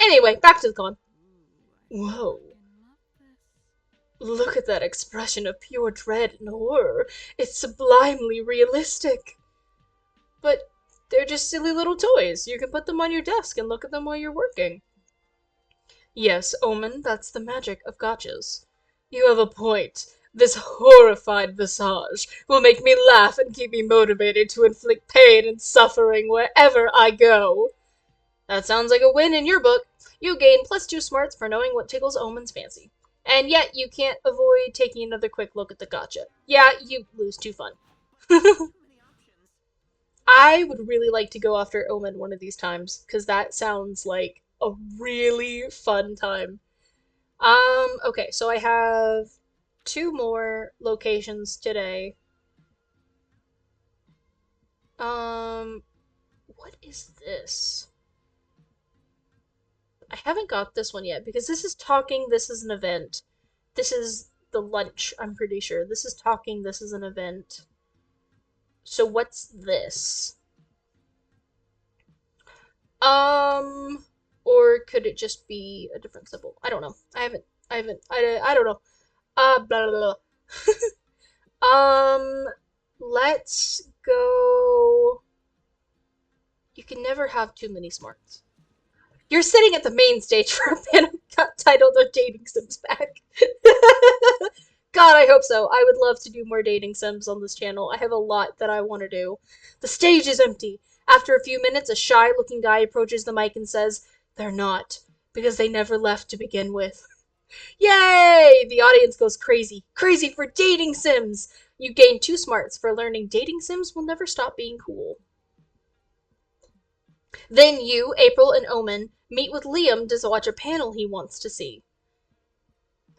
Anyway, back to the con. Whoa. Look at that expression of pure dread and horror. It's sublimely realistic. But they're just silly little toys. You can put them on your desk and look at them while you're working. Yes, Omen, that's the magic of gotchas. You have a point. This horrified visage will make me laugh and keep me motivated to inflict pain and suffering wherever I go. That sounds like a win in your book. You gain +2 smarts for knowing what tickles Omen's fancy. And yet you can't avoid taking another quick look at the gotcha. Yeah, you lose 2 fun. I would really like to go after Omen one of these times, because that sounds like a really fun time. Okay, so I have 2 more locations today. What is this? I haven't got this one yet, because this is talking, this is an event. This is the lunch, I'm pretty sure. This is talking, this is an event. So what's this? Um, or could it just be a different symbol? I don't know. I don't know. Blah, blah, blah. Let's go. You can never have too many smarts. You're sitting at the main stage for a panel titled "Our Dating Sims Back." God, I hope so. I would love to do more dating sims on this channel. I have a lot that I want to do. The stage is empty. After a few minutes, a shy looking guy approaches the mic and says, "They're not, because they never left to begin with." Yay! The audience goes crazy. Crazy for dating sims! You gain 2 smarts for learning dating sims will never stop being cool. Then you, April, and Omen meet with Liam to watch a panel he wants to see.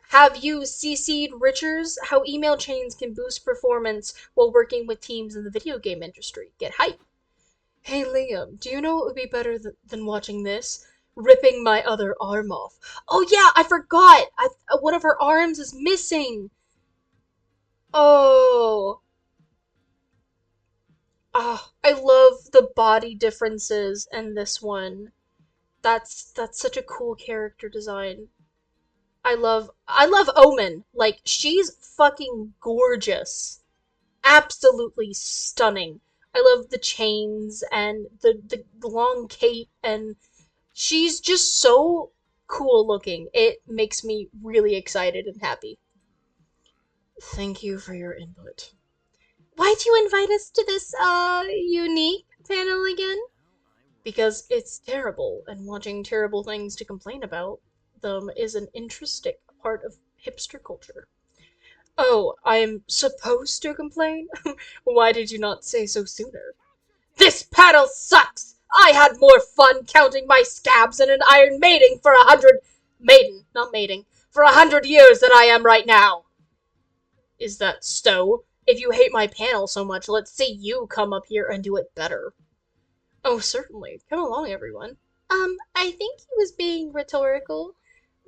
Have you CC'd Richards how email chains can boost performance while working with teams in the video game industry? Get hype. Hey Liam, do you know what would be better than watching this? Ripping my other arm off. Oh yeah, I forgot! One of her arms is missing! Oh. Ah, I love the body differences in this one. That's such a cool character design. I love Omen. Like, she's fucking gorgeous. Absolutely stunning. I love the chains and the long cape, and she's just so cool looking. It makes me really excited and happy. Thank you for your input. Why'd you invite us to this unique panel again? Because it's terrible, and watching terrible things to complain about them is an interesting part of hipster culture. Oh, I'm supposed to complain? Why did you not say so sooner? This paddle sucks! I had more fun counting my scabs in an iron mating for 100... Maiden, not mating. For 100 years than I am right now! Is that so? If you hate my panel so much, let's see you come up here and do it better. Oh, certainly. Come along, everyone. I think he was being rhetorical.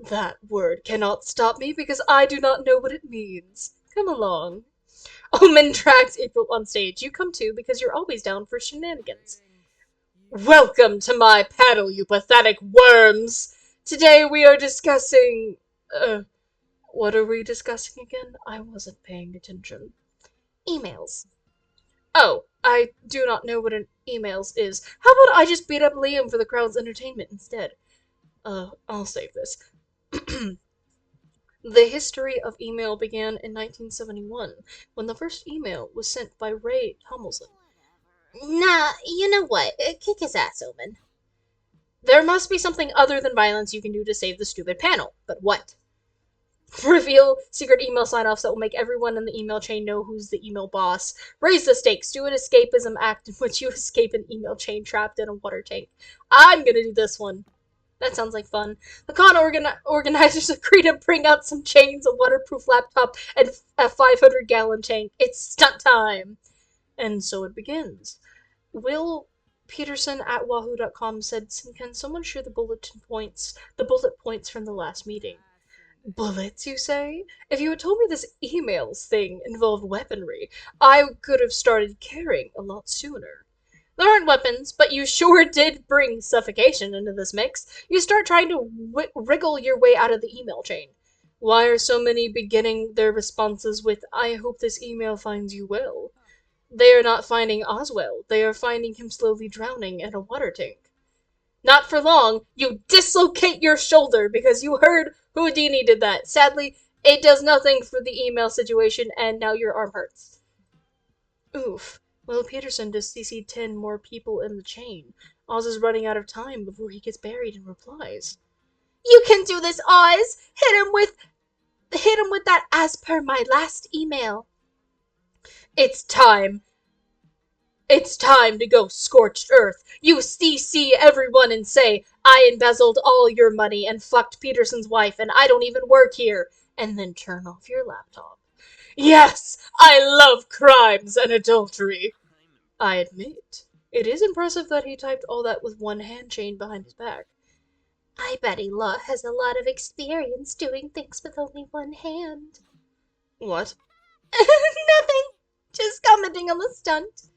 That word cannot stop me because I do not know what it means. Come along. Omen drags April on stage. You come too because you're always down for shenanigans. Welcome to my panel, you pathetic worms! Today we are discussing... what are we discussing again? I wasn't paying attention. Emails. Oh, I do not know what an emails is. How about I just beat up Liam for the crowd's entertainment instead? I'll save this. The history of email began in 1971, when the first email was sent by Ray Tomlinson. Nah, you know what? Kick his ass, Omen. There must be something other than violence you can do to save the stupid panel. But what? Reveal secret email sign-offs that will make everyone in the email chain know who's the email boss. Raise the stakes. Do an escapism act in which you escape an email chain trapped in a water tank. I'm gonna do this one. That sounds like fun. The con organizers agree to bring out some chains, a waterproof laptop, and a 500-gallon tank. It's stunt time! And so it begins. Will Peterson at wahoo.com said, "Can someone share the bullet points from the last meeting?" Bullets, you say? If you had told me this emails thing involved weaponry, I could have started caring a lot sooner. There aren't weapons, but you sure did bring suffocation into this mix. You start trying to wriggle your way out of the email chain. Why are so many beginning their responses with, "I hope this email finds you well"? They are not finding Oswell. They are finding him slowly drowning in a water tank. Not for long, you dislocate your shoulder because you heard Houdini did that. Sadly, it does nothing for the email situation, and now your arm hurts. Oof. Will Peterson just CC'd 10 more people in the chain. Oz is running out of time before he gets buried in replies. You can do this, Oz! Hit him with that "as per my last email." It's time. It's time to go scorched earth. You CC everyone and say, "I embezzled all your money and fucked Peterson's wife and I don't even work here." And then turn off your laptop. Yes, I love crimes and adultery. I admit, it is impressive that he typed all that with one hand chained behind his back. I bet he has a lot of experience doing things with only one hand. What? Nothing. Just commenting on the stunt.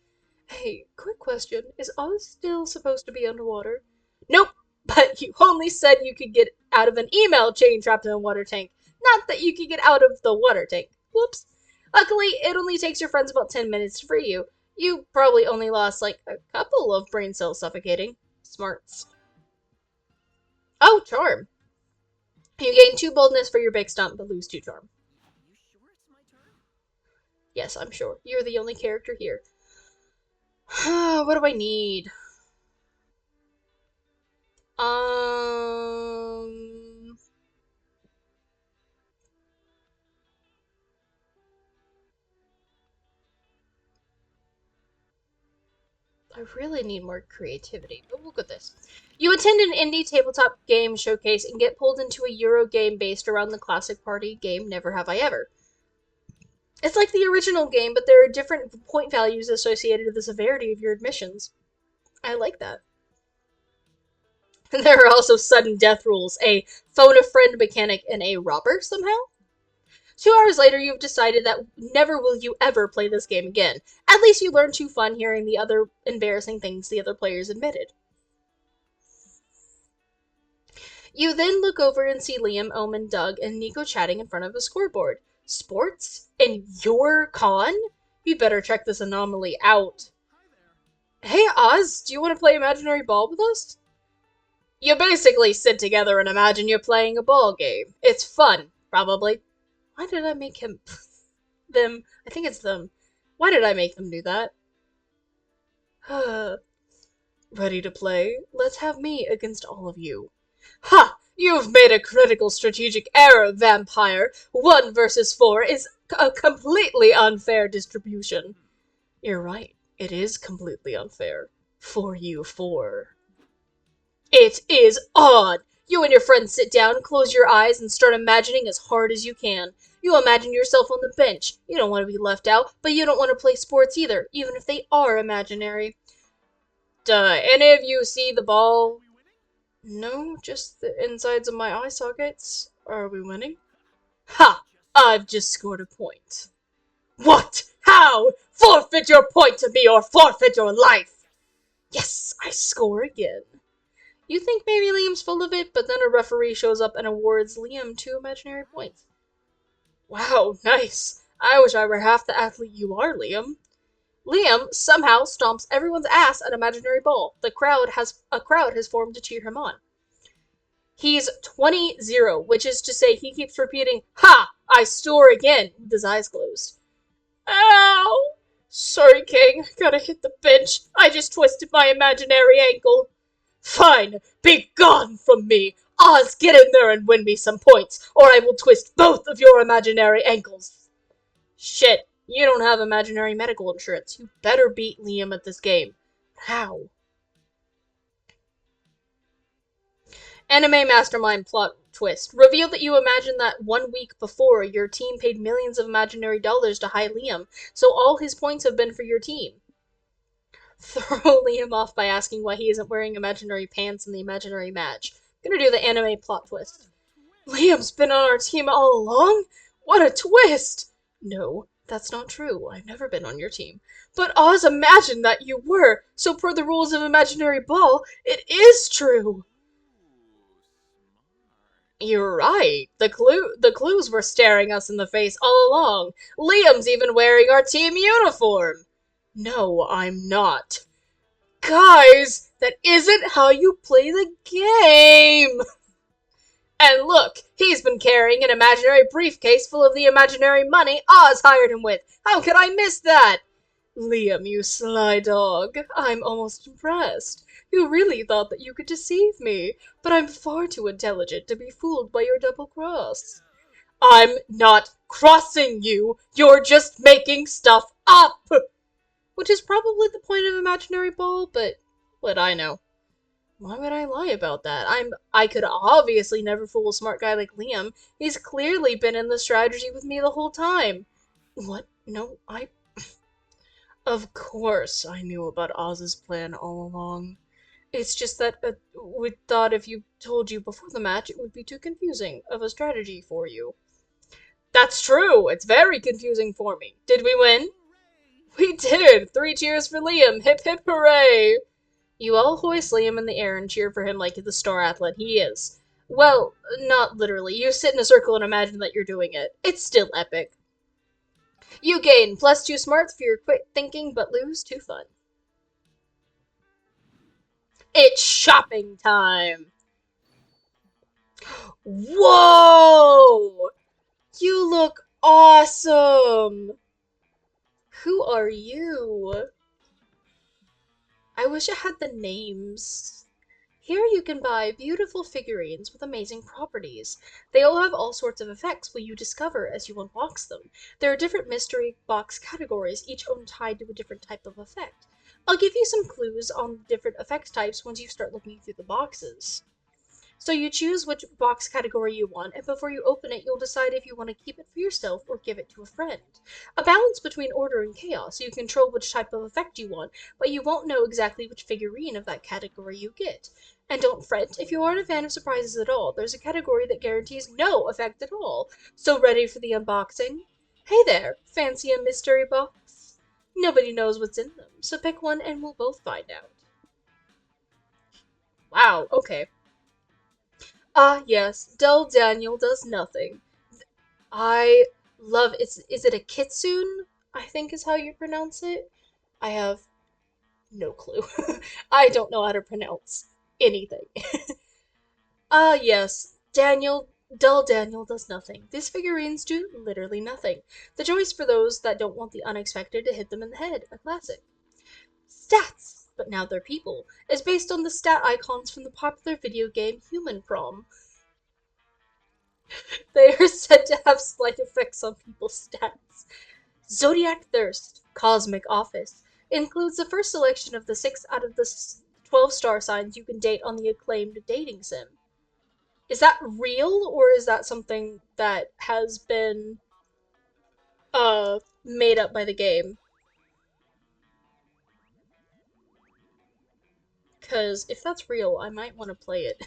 Hey, quick question. Is Oz still supposed to be underwater? Nope, but you only said you could get out of an email chain trapped in a water tank. Not that you could get out of the water tank. Whoops. Luckily, it only takes your friends about 10 minutes to free you. You probably only lost like a couple of brain cells suffocating. Smarts. Oh, charm. You gain 2 boldness for your big stump, but lose 2 charm. Yes, I'm sure. You're the only character here. What do I need? Um, I really need more creativity, but we'll go with this. You attend an indie tabletop game showcase and get pulled into a Euro game based around the classic party game Never Have I Ever. It's like the original game, but there are different point values associated with the severity of your admissions. I like that. And there are also sudden death rules, a phone a friend mechanic, and a robber somehow. 2 hours later, you've decided that never will you ever play this game again. At least you learned too fun hearing the other embarrassing things the other players admitted. You then look over and see Liam, Omen, Doug, and Nico chatting in front of a scoreboard. Sports? In your con? You better check this anomaly out. Hey Oz, do you want to play Imaginary Ball with us? You basically sit together and imagine you're playing a ball game. It's fun, probably. Why did I make him... them? I think it's them. Why did I make them do that? Ready to play? Let's have me against all of you. Ha! You've made a critical strategic error, vampire. 1 versus 4 is a completely unfair distribution. You're right. It is completely unfair. For you 4. It is odd. You and your friends sit down, close your eyes, and start imagining as hard as you can. You imagine yourself on the bench. You don't want to be left out, but you don't want to play sports either, even if they are imaginary. Any of you see the ball? No, just the insides of my eye sockets. Are we winning? Ha! I've just scored a point. What? How? Forfeit your point to me or forfeit your life! Yes, I score again. You think maybe Liam's full of it, but then a referee shows up and awards Liam 2 imaginary points. Wow, nice. I wish I were half the athlete you are, Liam. Liam somehow stomps everyone's ass at Imaginary Ball. A crowd has formed to cheer him on. He's 20-0, which is to say he keeps repeating, "Ha! I score again," with his eyes closed. Ow! Sorry, King. Gotta hit the bench. I just twisted my imaginary ankle. Fine, be gone from me! Oz, get in there and win me some points, or I will twist both of your imaginary ankles. Shit, you don't have imaginary medical insurance. You better beat Liam at this game. How? Anime Mastermind plot twist. Reveal that you imagined that 1 week before, your team paid millions of imaginary dollars to hide Liam, so all his points have been for your team. Throw Liam off by asking why he isn't wearing imaginary pants in the imaginary match. I'm gonna do the anime plot twist. Liam's been on our team all along? What a twist! No, that's not true. I've never been on your team. But Oz imagined that you were, so per the rules of Imaginary Ball, it is true! You're right. The clues were staring us in the face all along. Liam's even wearing our team uniform. No, I'm not. Guys, that isn't how you play the game! And look, he's been carrying an imaginary briefcase full of the imaginary money Oz hired him with. How could I miss that? Liam, you sly dog. I'm almost impressed. You really thought that you could deceive me, but I'm far too intelligent to be fooled by your double cross. I'm not crossing you. You're just making stuff up. Which is probably the point of Imaginary Ball, but what I know. Why would I lie about that? I could obviously never fool a smart guy like Liam. He's clearly been in the strategy with me the whole time. What? No, Of course I knew about Oz's plan all along. It's just that we thought if you told you before the match, it would be too confusing of a strategy for you. That's true. It's very confusing for me. Did we win? We did. 3 cheers for Liam. Hip hip hooray. You all hoist Liam in the air and cheer for him like the star athlete he is. Well, not literally. You sit in a circle and imagine that you're doing it. It's still epic. You gain +2 smarts for your quick thinking, but lose 2 fun. It's shopping time! Whoa! You look awesome! Who are you? I wish I had the names. Here you can buy beautiful figurines with amazing properties. They all have all sorts of effects will you discover as you unbox them. There are different mystery box categories, each own tied to a different type of effect. I'll give you some clues on the different effect types once you start looking through the boxes. So you choose which box category you want, and before you open it, you'll decide if you want to keep it for yourself or give it to a friend. A balance between order and chaos, so you control which type of effect you want, but you won't know exactly which figurine of that category you get. And don't fret, if you aren't a fan of surprises at all, there's a category that guarantees no effect at all. So ready for the unboxing? Hey there, fancy a mystery box? Nobody knows what's in them, so pick one and we'll both find out. Wow, okay. Ah, yes, dull Daniel does nothing. I love is it a kitsune? I think is how you pronounce it. I have no clue. I don't know how to pronounce anything. Ah, yes, dull Daniel does nothing. These figurines do literally nothing. The choice for those that don't want the unexpected to hit them in the head, a classic. Stats, but now they're people, is based on the stat icons from the popular video game Human Prom. They are said to have slight effects on people's stats. Zodiac Thirst, Cosmic Office, includes the first selection of the 6 out of the 12 star signs you can date on the acclaimed dating sim. Is that real, or is that something that has been made up by the game? Because if that's real, I might want to play it.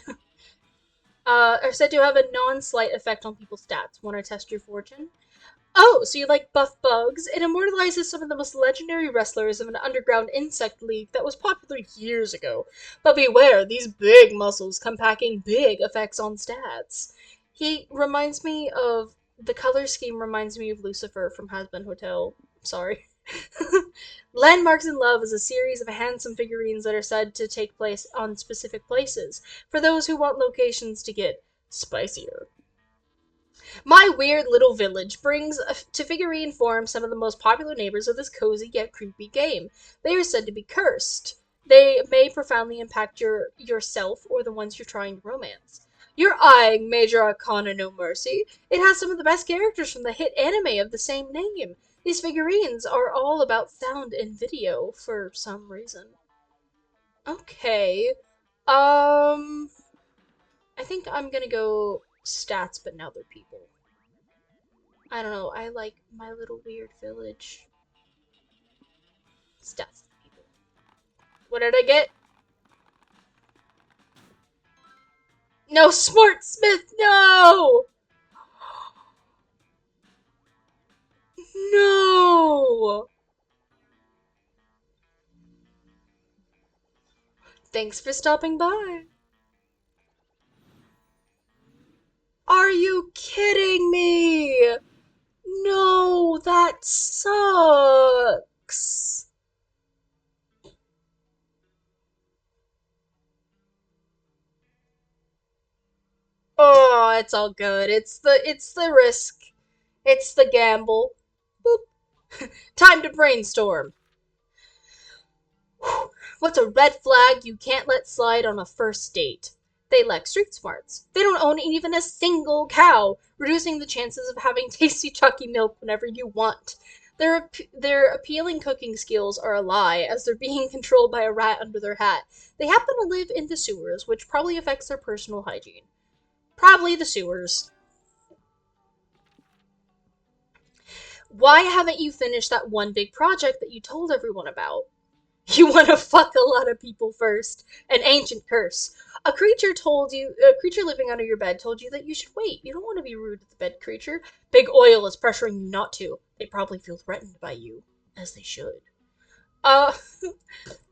Are said to have a non-slight effect on people's stats. Want to test your fortune? Oh, so you like buff bugs? It immortalizes some of the most legendary wrestlers of an underground insect league that was popular years ago. But beware, these big muscles come packing big effects on stats. He reminds me of the color scheme reminds me of Lucifer from Hazbin Hotel. Sorry. Landmarks in Love is a series of handsome figurines that are said to take place on specific places for those who want locations to get spicier. My weird little village brings to figurine form some of the most popular neighbors of this cozy yet creepy game. They are said to be cursed. They may profoundly impact yourself or the ones you're trying to romance. You're eyeing Major Arcana No Mercy. It has some of the best characters from the hit anime of the same name. These figurines are all about sound and video for some reason. Okay. Um, I think I'm gonna go stats, but now they're people. I don't know. I like my little weird village. Stats people. What did I get? No, Smart Smith. No, no. Thanks for stopping by. Are you kidding me? No, that sucks. Oh, it's all good. It's the risk. It's the gamble. Boop. Time to brainstorm. What's a red flag you can't let slide on a first date? They lack street smarts. They don't own even a single cow, reducing the chances of having tasty chalky milk whenever you want. Their appealing cooking skills are a lie, as they're being controlled by a rat under their hat. They happen to live in the sewers, which probably affects their personal hygiene. Probably the sewers. Why haven't you finished that one big project that you told everyone about? You want to fuck a lot of people first. An ancient curse. A creature living under your bed told you that you should wait. You don't want to be rude to the bed creature. Big Oil is pressuring you not to. They probably feel threatened by you, as they should. Uh,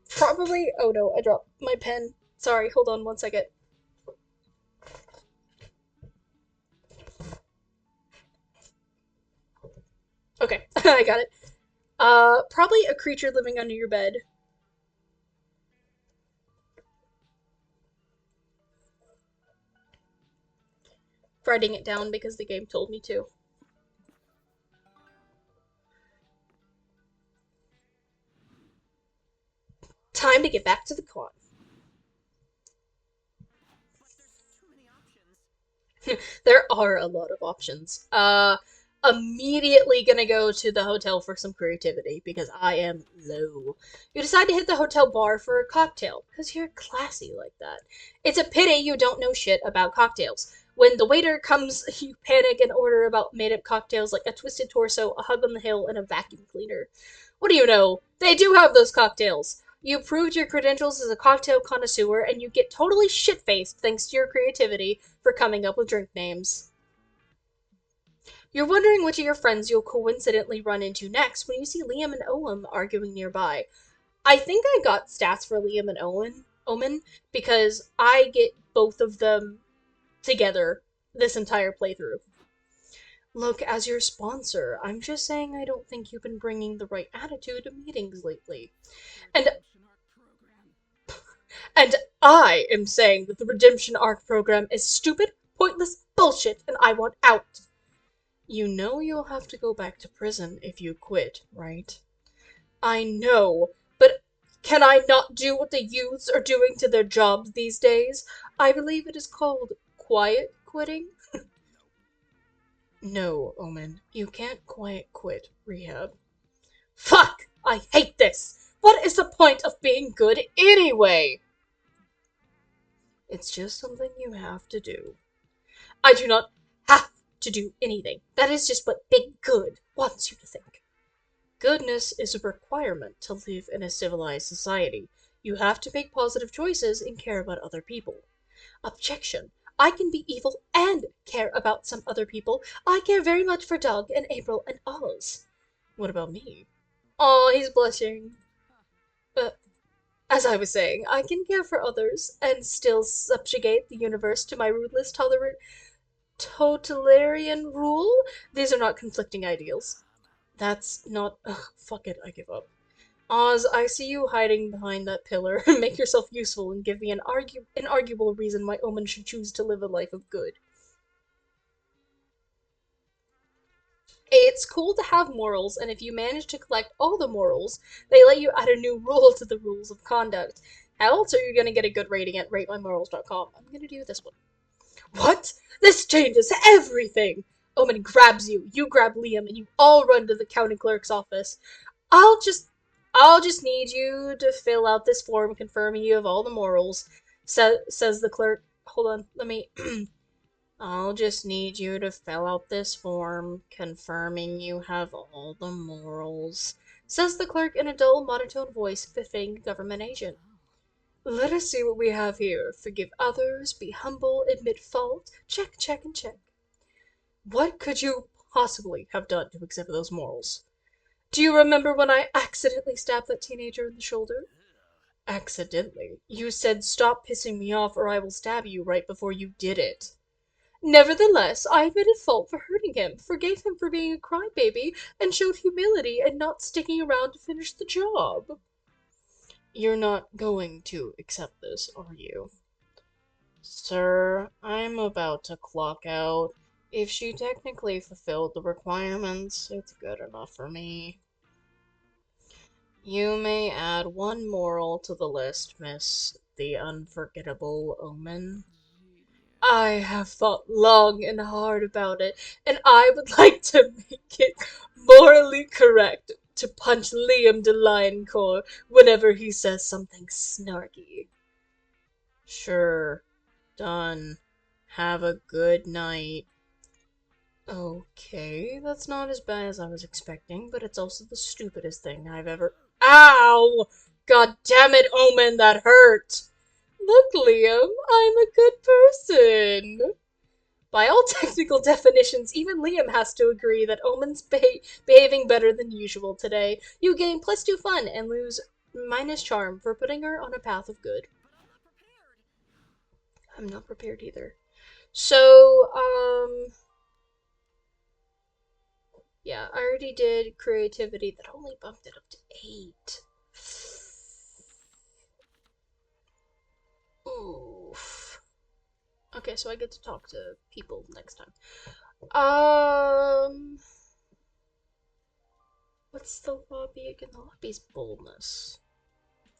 probably. Oh no, I dropped my pen. Sorry, hold on 1 second. Okay, I got it. Probably a creature living under your bed. writing it down because the game told me to. Time to get back to the con. There are a lot of options. Immediately gonna go to the hotel for some creativity because I am low. You decide to hit the hotel bar for a cocktail because you're classy like that. It's a pity you don't know shit about cocktails. When the waiter comes, you panic and order about made up cocktails like a twisted torso, a hug on the hill, and a vacuum cleaner. What do you know? They do have those cocktails. You proved your credentials as a cocktail connoisseur, and you get totally shit faced thanks to your creativity for coming up with drink names. You're wondering which of your friends you'll coincidentally run into next when you see Liam and Owen arguing nearby. I think I got stats for Liam and Omen because I get both of them together this entire playthrough. Look, as your sponsor, I'm just saying I don't think you've been bringing the right attitude to meetings lately. And and I am saying that the Redemption Arc program is stupid, pointless bullshit, and I want out. You know you'll have to go back to prison if you quit, right? I know, but can I not do what the youths are doing to their jobs these days? I believe it is called quiet quitting. No, Omen, you can't quiet quit rehab. Fuck! I hate this! What is the point of being good anyway? It's just something you have to do. I do not have to do anything. That is just what being good wants you to think. Goodness is a requirement to live in a civilized society. You have to make positive choices and care about other people. Objection. I can be evil and care about some other people. I care very much for Doug and April and Oz. What about me? Oh, he's blushing. Uh, as I was saying, I can care for others and still subjugate the universe to my ruthless, tolerant, totalitarian rule. These are not conflicting ideals. That's not. Ugh, fuck it, I give up. Oz, I see you hiding behind that pillar. Make yourself useful and give me an inarguable reason why Omen should choose to live a life of good. It's cool to have morals, and if you manage to collect all the morals, they let you add a new rule to the rules of conduct. How else are you gonna get a good rating at ratemymorals.com? I'm gonna do this one. What? This changes everything! Omen grabs you, you grab Liam, and you all run to the county clerk's office. I'll just I'll just need you to fill out this form confirming you have all the morals, says the clerk. Hold on, let me I'll just need you to fill out this form confirming you have all the morals, says the clerk in a dull monotone voice befitting a government agent. Let us see what we have here. Forgive others, be humble, admit fault. Check, check, and check. What could you possibly have done to exhibit those morals? Do you remember when I accidentally stabbed that teenager in the shoulder? Accidentally? You said stop pissing me off or I will stab you right before you did it. Nevertheless, I admitted fault for hurting him, forgave him for being a crybaby, and showed humility and not sticking around to finish the job. You're not going to accept this, are you? Sir, I'm about to clock out. If she technically fulfilled the requirements, it's good enough for me. You may add one moral to the list, Miss the Unforgettable Omen. I have thought long and hard about it, and I would like to make it morally correct to punch Liam de Lioncourt whenever he says something snarky. Sure, done. Have a good night. Okay, that's not as bad as I was expecting, but it's also the stupidest thing I've ever. Ow! God damn it, Omen, that hurt! Look, Liam, I'm a good person. By all technical definitions, even Liam has to agree that Omen's behaving better than usual today. You gain +2 fun and lose -charm for putting her on a path of good. I'm not prepared either. So, yeah, I already did creativity. That only bumped it up to 8. Oof. Okay, so I get to talk to people next time. Um, what's the lobby again? The lobby's boldness.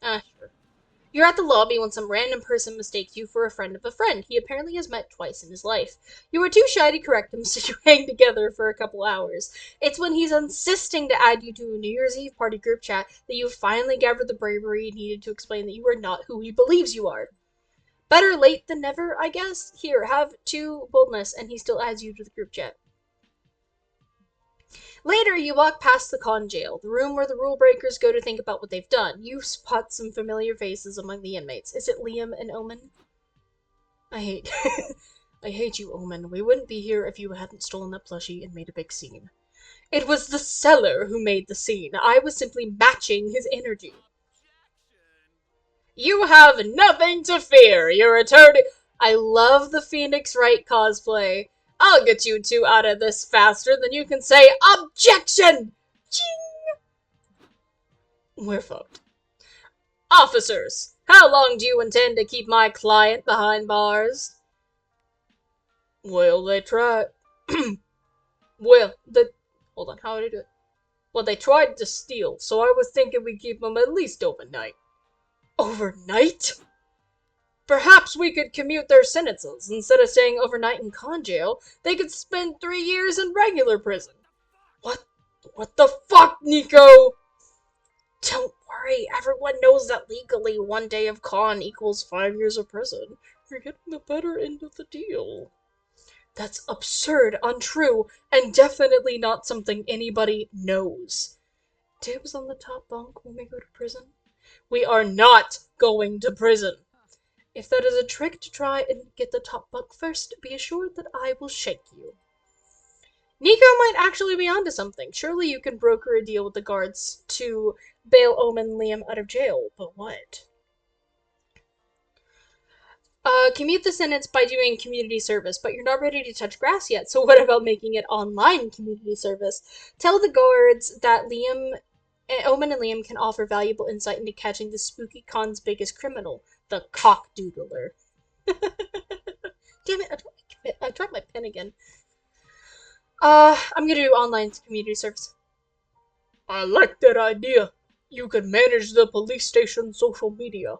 Ah, sure. You're at the lobby when some random person mistakes you for a friend of a friend he apparently has met twice in his life. You were too shy to correct him, so you hang together for a couple hours. It's when he's insisting to add you to a New Year's Eve party group chat that you finally gathered the bravery needed to explain that you are not who he believes you are. Better late than never, I guess. Here, have two boldness, and he still adds you to the group chat. Later, you walk past the con jail, the room where the rule breakers go to think about what they've done. You spot some familiar faces among the inmates. Is it Liam and Omen? I hate I hate you, Omen. We wouldn't be here if you hadn't stolen that plushie and made a big scene. It was the seller who made the scene. I was simply matching his energy. You have nothing to fear. Your attorney. I love the Phoenix Wright cosplay. I'll get you two out of this faster than you can say objection! Ching! We're fucked. Officers, how long do you intend to keep my client behind bars? Well, they tried. well, the. Hold on, how did I do it? Well, they tried to steal, so I was thinking we'd keep them at least overnight. Overnight? Perhaps we could commute their sentences. Instead of staying overnight in con jail, they could spend 3 years in regular prison. What? What the fuck, Nico? Don't worry, everyone knows that legally 1 day of con equals 5 years of prison. You're getting the better end of the deal. That's absurd, untrue, and definitely not something anybody knows. Dibs on the top bunk when we go to prison? We are not going to prison. If that is a trick to try and get the top bunk first, be assured that I will shake you. Nico might actually be onto something. Surely you can broker a deal with the guards to bail Omen and Liam out of jail, but what? Commute the sentence by doing community service, but you're not ready to touch grass yet, so what about making it online community service? Tell the guards that Omen and Liam can offer valuable insight into catching the spooky con's biggest criminal, the cockdoodler. Damn it, I dropped my pen again. I'm gonna do online community service. I like that idea. You could manage the police station's social media.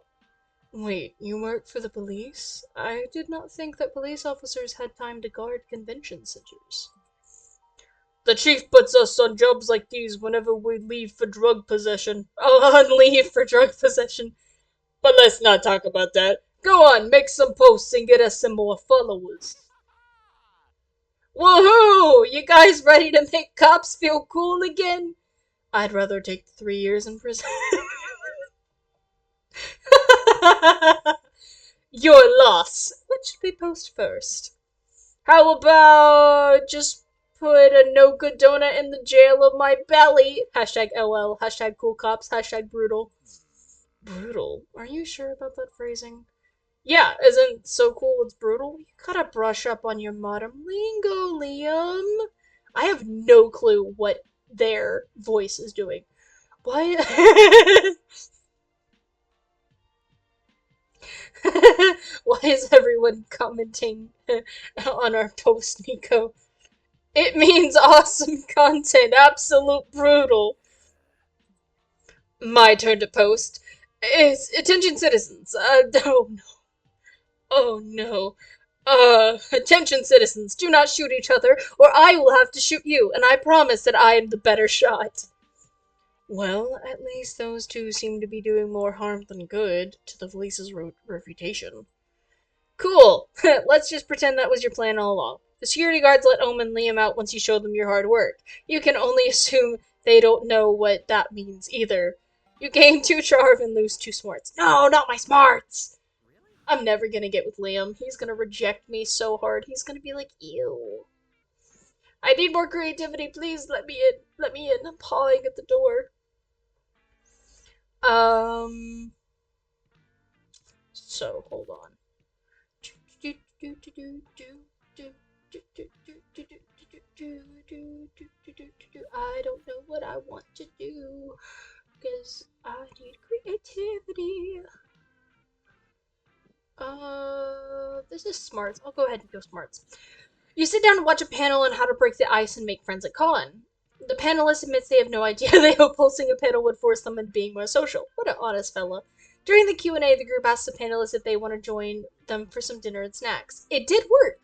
Wait, you work for the police? I did not think that police officers had time to guard convention centers. The chief puts us on jobs like these whenever we leave for drug possession. Oh, on leave for drug possession. But let's not talk about that. Go on, make some posts and get us some more followers. Woohoo! You guys ready to make cops feel cool again? I'd rather take 3 years in prison. Your loss. What should we post first? How about just put a no good donut in the jail of my belly? Hashtag LL, hashtag cool cops, hashtag brutal. Brutal? Are you sure about that phrasing? Yeah, isn't so cool it's brutal? You gotta brush up on your modern lingo, Liam. I have no clue what their voice is doing. What? Why is everyone commenting on our post, Nico? It means awesome content, absolute brutal. My turn to post. Is attention citizens. Oh no. Oh no. Attention citizens, do not shoot each other, or I will have to shoot you, and I promise that I am the better shot. Well, at least those two seem to be doing more harm than good to the police's reputation. Cool. Let's just pretend that was your plan all along. The security guards let Omen and Liam out once you showed them your hard work. You can only assume they don't know what that means either. You gain 2 charm and lose 2 smarts. No, not my smarts! I'm never gonna get with Liam. He's gonna reject me so hard. He's gonna be like, ew. I need more creativity. Please let me in. Let me in. I'm pawing at the door. So, hold on. I don't know what I want to do because I need creativity. This is smarts. I'll go ahead and go smarts. You sit down to watch a panel on how to break the ice and make friends at con. The panelist admits they have no idea. They hope hosting a panel would force them into being more social. What an honest fella. During the Q&A, the group asks the panelists if they want to join them for some dinner and snacks. It did work.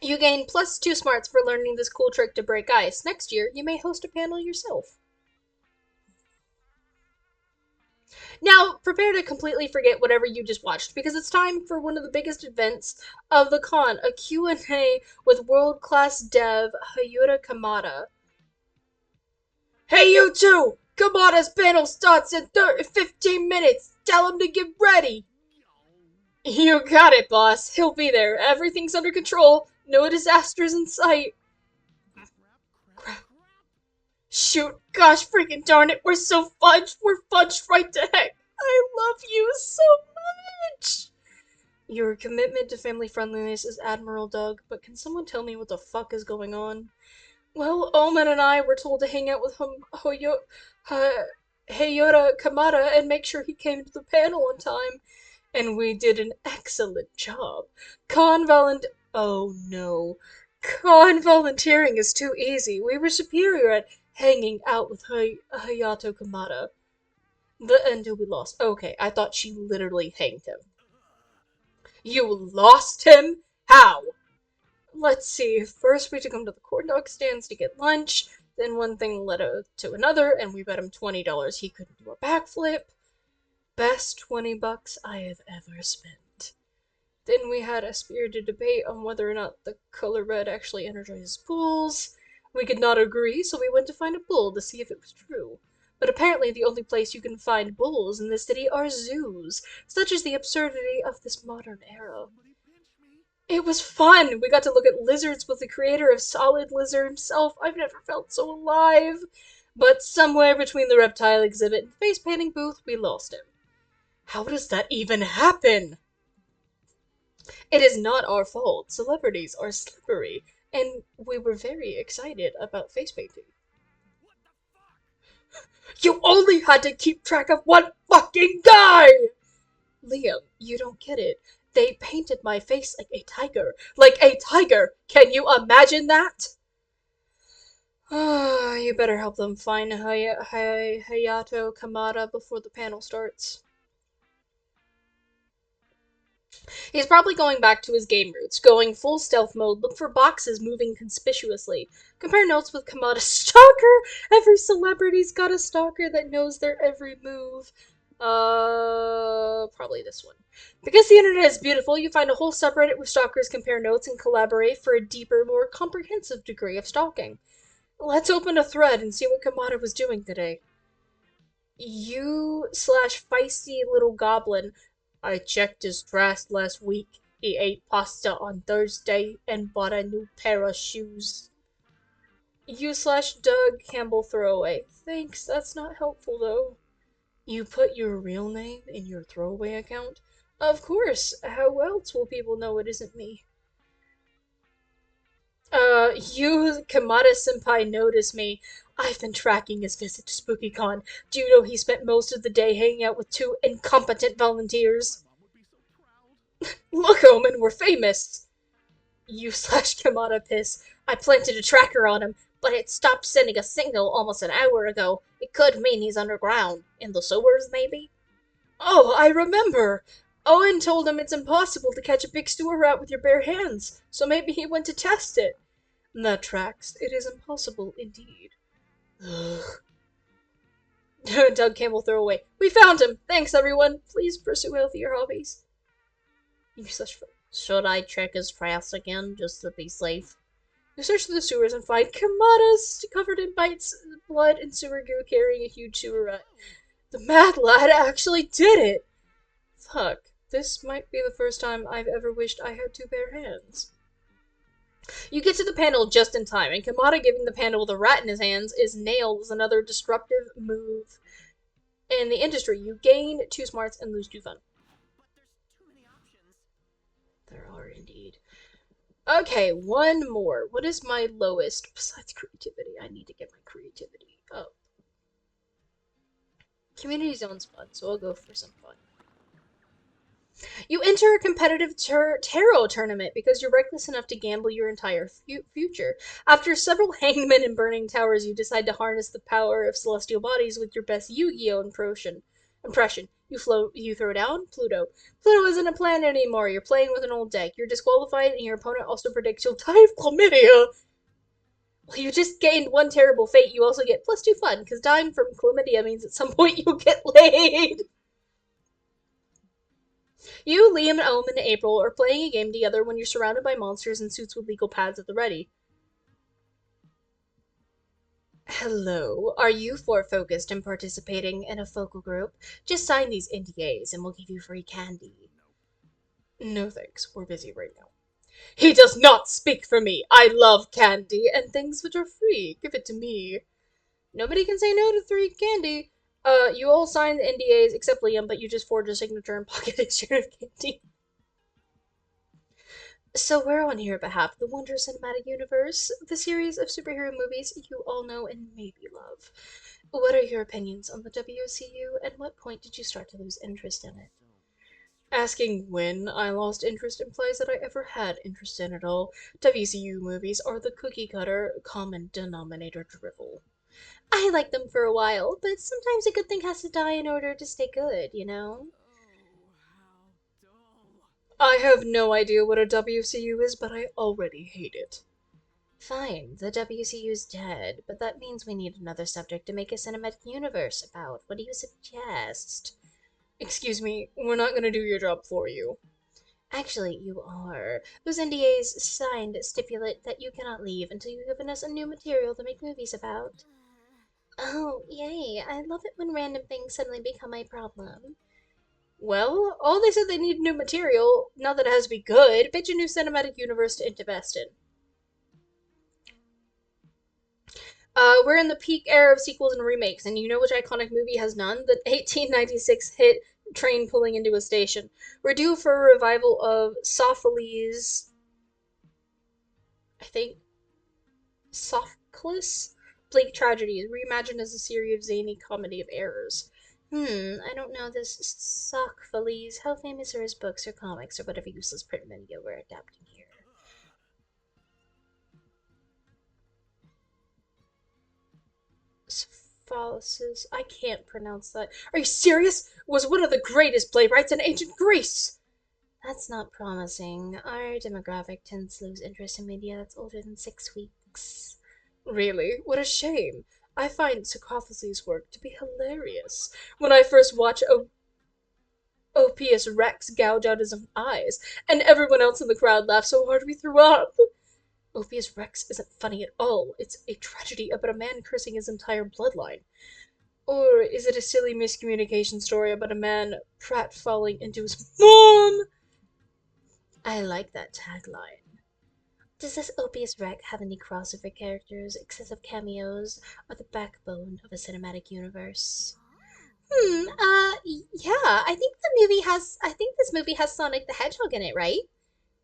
You gain plus 2 smarts for learning this cool trick to break ice. Next year, you may host a panel yourself. Now, prepare to completely forget whatever you just watched, because it's time for one of the biggest events of the con, a Q&A with world-class dev Hayura Kamada. Hey, you two! Kamada's panel starts in 15 minutes! Tell him to get ready! You got it, boss. He'll be there. Everything's under control. No disasters in sight. Crap. Shoot, gosh freaking darn it, we're so fudged. We're fudged right to heck. I love you so much. Your commitment to family friendliness is Admiral Doug, but can someone tell me what the fuck is going on? Well, Omen and I were told to hang out with Hayota Kamada and make sure he came to the panel on time. And we did an excellent job. Oh no. Con volunteering is too easy. We were superior at hanging out with Hayato Kamada. Until we lost. Okay, I thought she literally hanged him. You lost him? How? Let's see. First, we took him to the corn dog stands to get lunch. Then one thing led to another, and we bet him $20 he couldn't do a backflip. Best $20 I have ever spent. Then we had a spirited debate on whether or not the color red actually energizes pools. We could not agree, so we went to find a bull to see if it was true. But apparently the only place you can find bulls in this city are zoos. Such is the absurdity of this modern era. It was fun! We got to look at lizards with the creator of Solid Lizard himself. I've never felt so alive. But somewhere between the reptile exhibit and face painting booth, we lost him. How does that even happen? It is not our fault. Celebrities are slippery, and we were very excited about face painting. You only had to keep track of one fucking guy! Liam, you don't get it. They painted my face like a tiger. Like a tiger! Can you imagine that? You better help them find Hayato Kamada before the panel starts. He's probably going back to his game roots, going full stealth mode, look for boxes moving conspicuously. Compare notes with Kamada's stalker! Every celebrity's got a stalker that knows their every move. Probably this one. Because the internet is beautiful, you find a whole subreddit where stalkers compare notes and collaborate for a deeper, more comprehensive degree of stalking. Let's open a thread and see what Kamada was doing today. You/feisty little goblin. I checked his trash last week. He ate pasta on Thursday and bought a new pair of shoes. You/Doug Campbell throwaway. Thanks, that's not helpful though. You put your real name in your throwaway account? Of course. How else will people know it isn't me? You Kamada Senpai noticed me. I've been tracking his visit to SpookyCon. Do you know he spent most of the day hanging out with 2 incompetent volunteers? Look, Omen, we're famous! You/Kamada piss. I planted a tracker on him, but it stopped sending a signal almost an hour ago. It could mean he's underground. In the sewers, maybe? Oh, I remember! Owen told him it's impossible to catch a big sewer rat with your bare hands, so maybe he went to test it. That tracks. It is impossible indeed. Ugh. Doug Campbell throwaway. We found him! Thanks, everyone! Please pursue healthier hobbies. Should I check his trash again, just to be safe? You search through the sewers and find Kamada's covered in bites, blood, and sewer goo carrying a huge sewer rat. The mad lad actually did it! Fuck. This might be the first time I've ever wished I had 2 bare hands. You get to the panel just in time, and Kamada giving the panel with a rat in his hands is nails another disruptive move in the industry. You gain 2 smarts and lose 2 fun. There are indeed. Okay, one more. What is my lowest besides creativity? I need to get my creativity up. Community zone's fun, so I'll go for some fun. You enter a competitive tarot tournament because you're reckless enough to gamble your entire future. After several hangmen and burning towers, you decide to harness the power of celestial bodies with your best Yu-Gi-Oh impression. You throw down Pluto. Pluto isn't a planet anymore. You're playing with an old deck. You're disqualified, and your opponent also predicts you'll die of chlamydia. Well, you just gained one terrible fate. You also get plus 2 fun, because dying from chlamydia means at some point you'll get laid. You, Liam, Elm, and April are playing a game together when you're surrounded by monsters in suits with legal pads at the ready. Hello, are you for focused and participating in a focal group? Just sign these NDAs and we'll give you free candy. No thanks, we're busy right now. He does not speak for me. I love candy and things which are free. Give it to me. Nobody can say no to free candy. You all signed the NDAs except Liam, but you just forged a signature and pocketed share of candy. So we're on here on behalf of the Wonder Cinematic Universe, the series of superhero movies you all know and maybe love. What are your opinions on the WCU, and what point did you start to lose interest in it? Asking when I lost interest implies that I ever had interest in it all. WCU movies are the cookie cutter, common denominator drivel. I liked them for a while, but sometimes a good thing has to die in order to stay good, you know? I have no idea what a WCU is, but I already hate it. Fine, the WCU's dead, but that means we need another subject to make a cinematic universe about. What do you suggest? Excuse me, we're not gonna do your job for you. Actually, you are. Those NDAs signed stipulate that you cannot leave until you've given us a new material to make movies about. Oh, yay. I love it when random things suddenly become my problem. Well, all they said they need new material, not that it has to be good. Pitch a new cinematic universe to invest in. We're in the peak era of sequels and remakes, and you know which iconic movie has none? The 1896 hit Train Pulling into a Station. We're due for a revival of Sophocles, I think, Sophocles? Bleak Tragedy, reimagined as a series of zany comedy of errors. I don't know this Sophocles. How famous are his books or comics or whatever useless print media we're adapting here? Sophocles. I can't pronounce that. Are you serious? Was one of the greatest playwrights in ancient Greece. That's not promising. Our demographic tends to lose interest in media that's older than 6 weeks. Really? What a shame. I find Sophocles' work to be hilarious. When I first watched Opius Rex gouge out his eyes, and everyone else in the crowd laughed so hard we threw up. Opius Rex isn't funny at all. It's a tragedy about a man cursing his entire bloodline. Or is it a silly miscommunication story about a man pratfalling into his mom? I like that tagline. Does this Opius Rex have any crossover characters, excessive cameos, or the backbone of a cinematic universe? Yeah, I think this movie has Sonic the Hedgehog in it, right?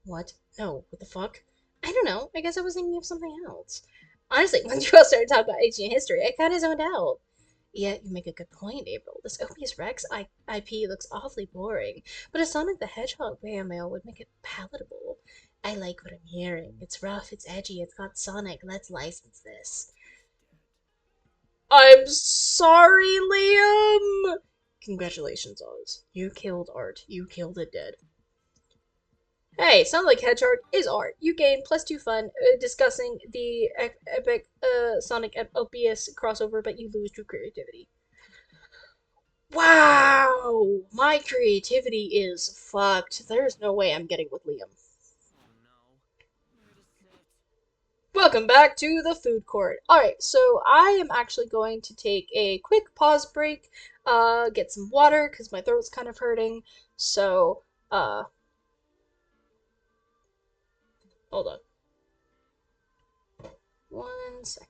What? No, what the fuck? I don't know. I guess I was thinking of something else. Honestly, once you all started talking about ancient history, I kind of zoned out. Yeah, you make a good point, April. This Opius Rex IP looks awfully boring, but a Sonic the Hedgehog cameo would make it palatable. I like what I'm hearing. It's rough, it's edgy, it's got Sonic. Let's license this. I'm sorry, Liam! Congratulations, Oz. You killed art. You killed it dead. Hey, Sonic Hedgehog is art. You gain plus 2 fun discussing the epic Sonic Opius crossover, but you lose true creativity. Wow! My creativity is fucked. There's no way I'm getting with Liam. Welcome back to the food court. Alright, so I am actually going to take a quick pause break, get some water, because my throat's kind of hurting. So, hold on. 1 second.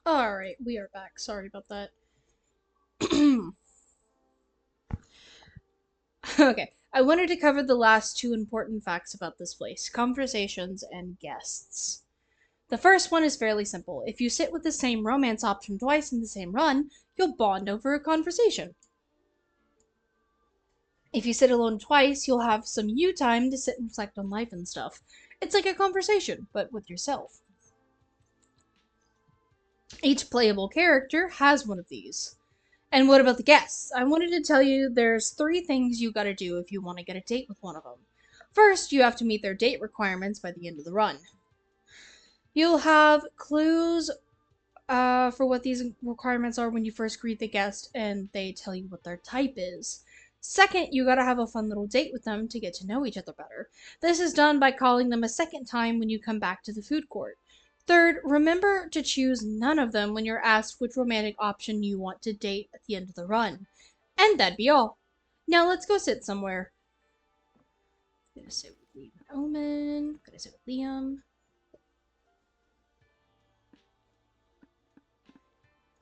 Alright, we are back. Sorry about that. Okay, I wanted to cover the last two important facts about this place: conversations and guests. The first one is fairly simple. If you sit with the same romance option twice in the same run, you'll bond over a conversation. If you sit alone twice, you'll have some you time to sit and reflect on life and stuff. It's like a conversation, but with yourself. Each playable character has one of these. And what about the guests? I wanted to tell you there's three things you gotta do if you want to get a date with one of them. First, you have to meet their date requirements by the end of the run. You'll have clues for what these requirements are when you first greet the guest, and they tell you what their type is. Second, you gotta have a fun little date with them to get to know each other better. This is done by calling them a second time when you come back to the food court. Third, remember to choose none of them when you're asked which romantic option you want to date at the end of the run. And that'd be all. Now let's go sit somewhere. I'm gonna sit with Liam and Omen. Gonna sit with Liam.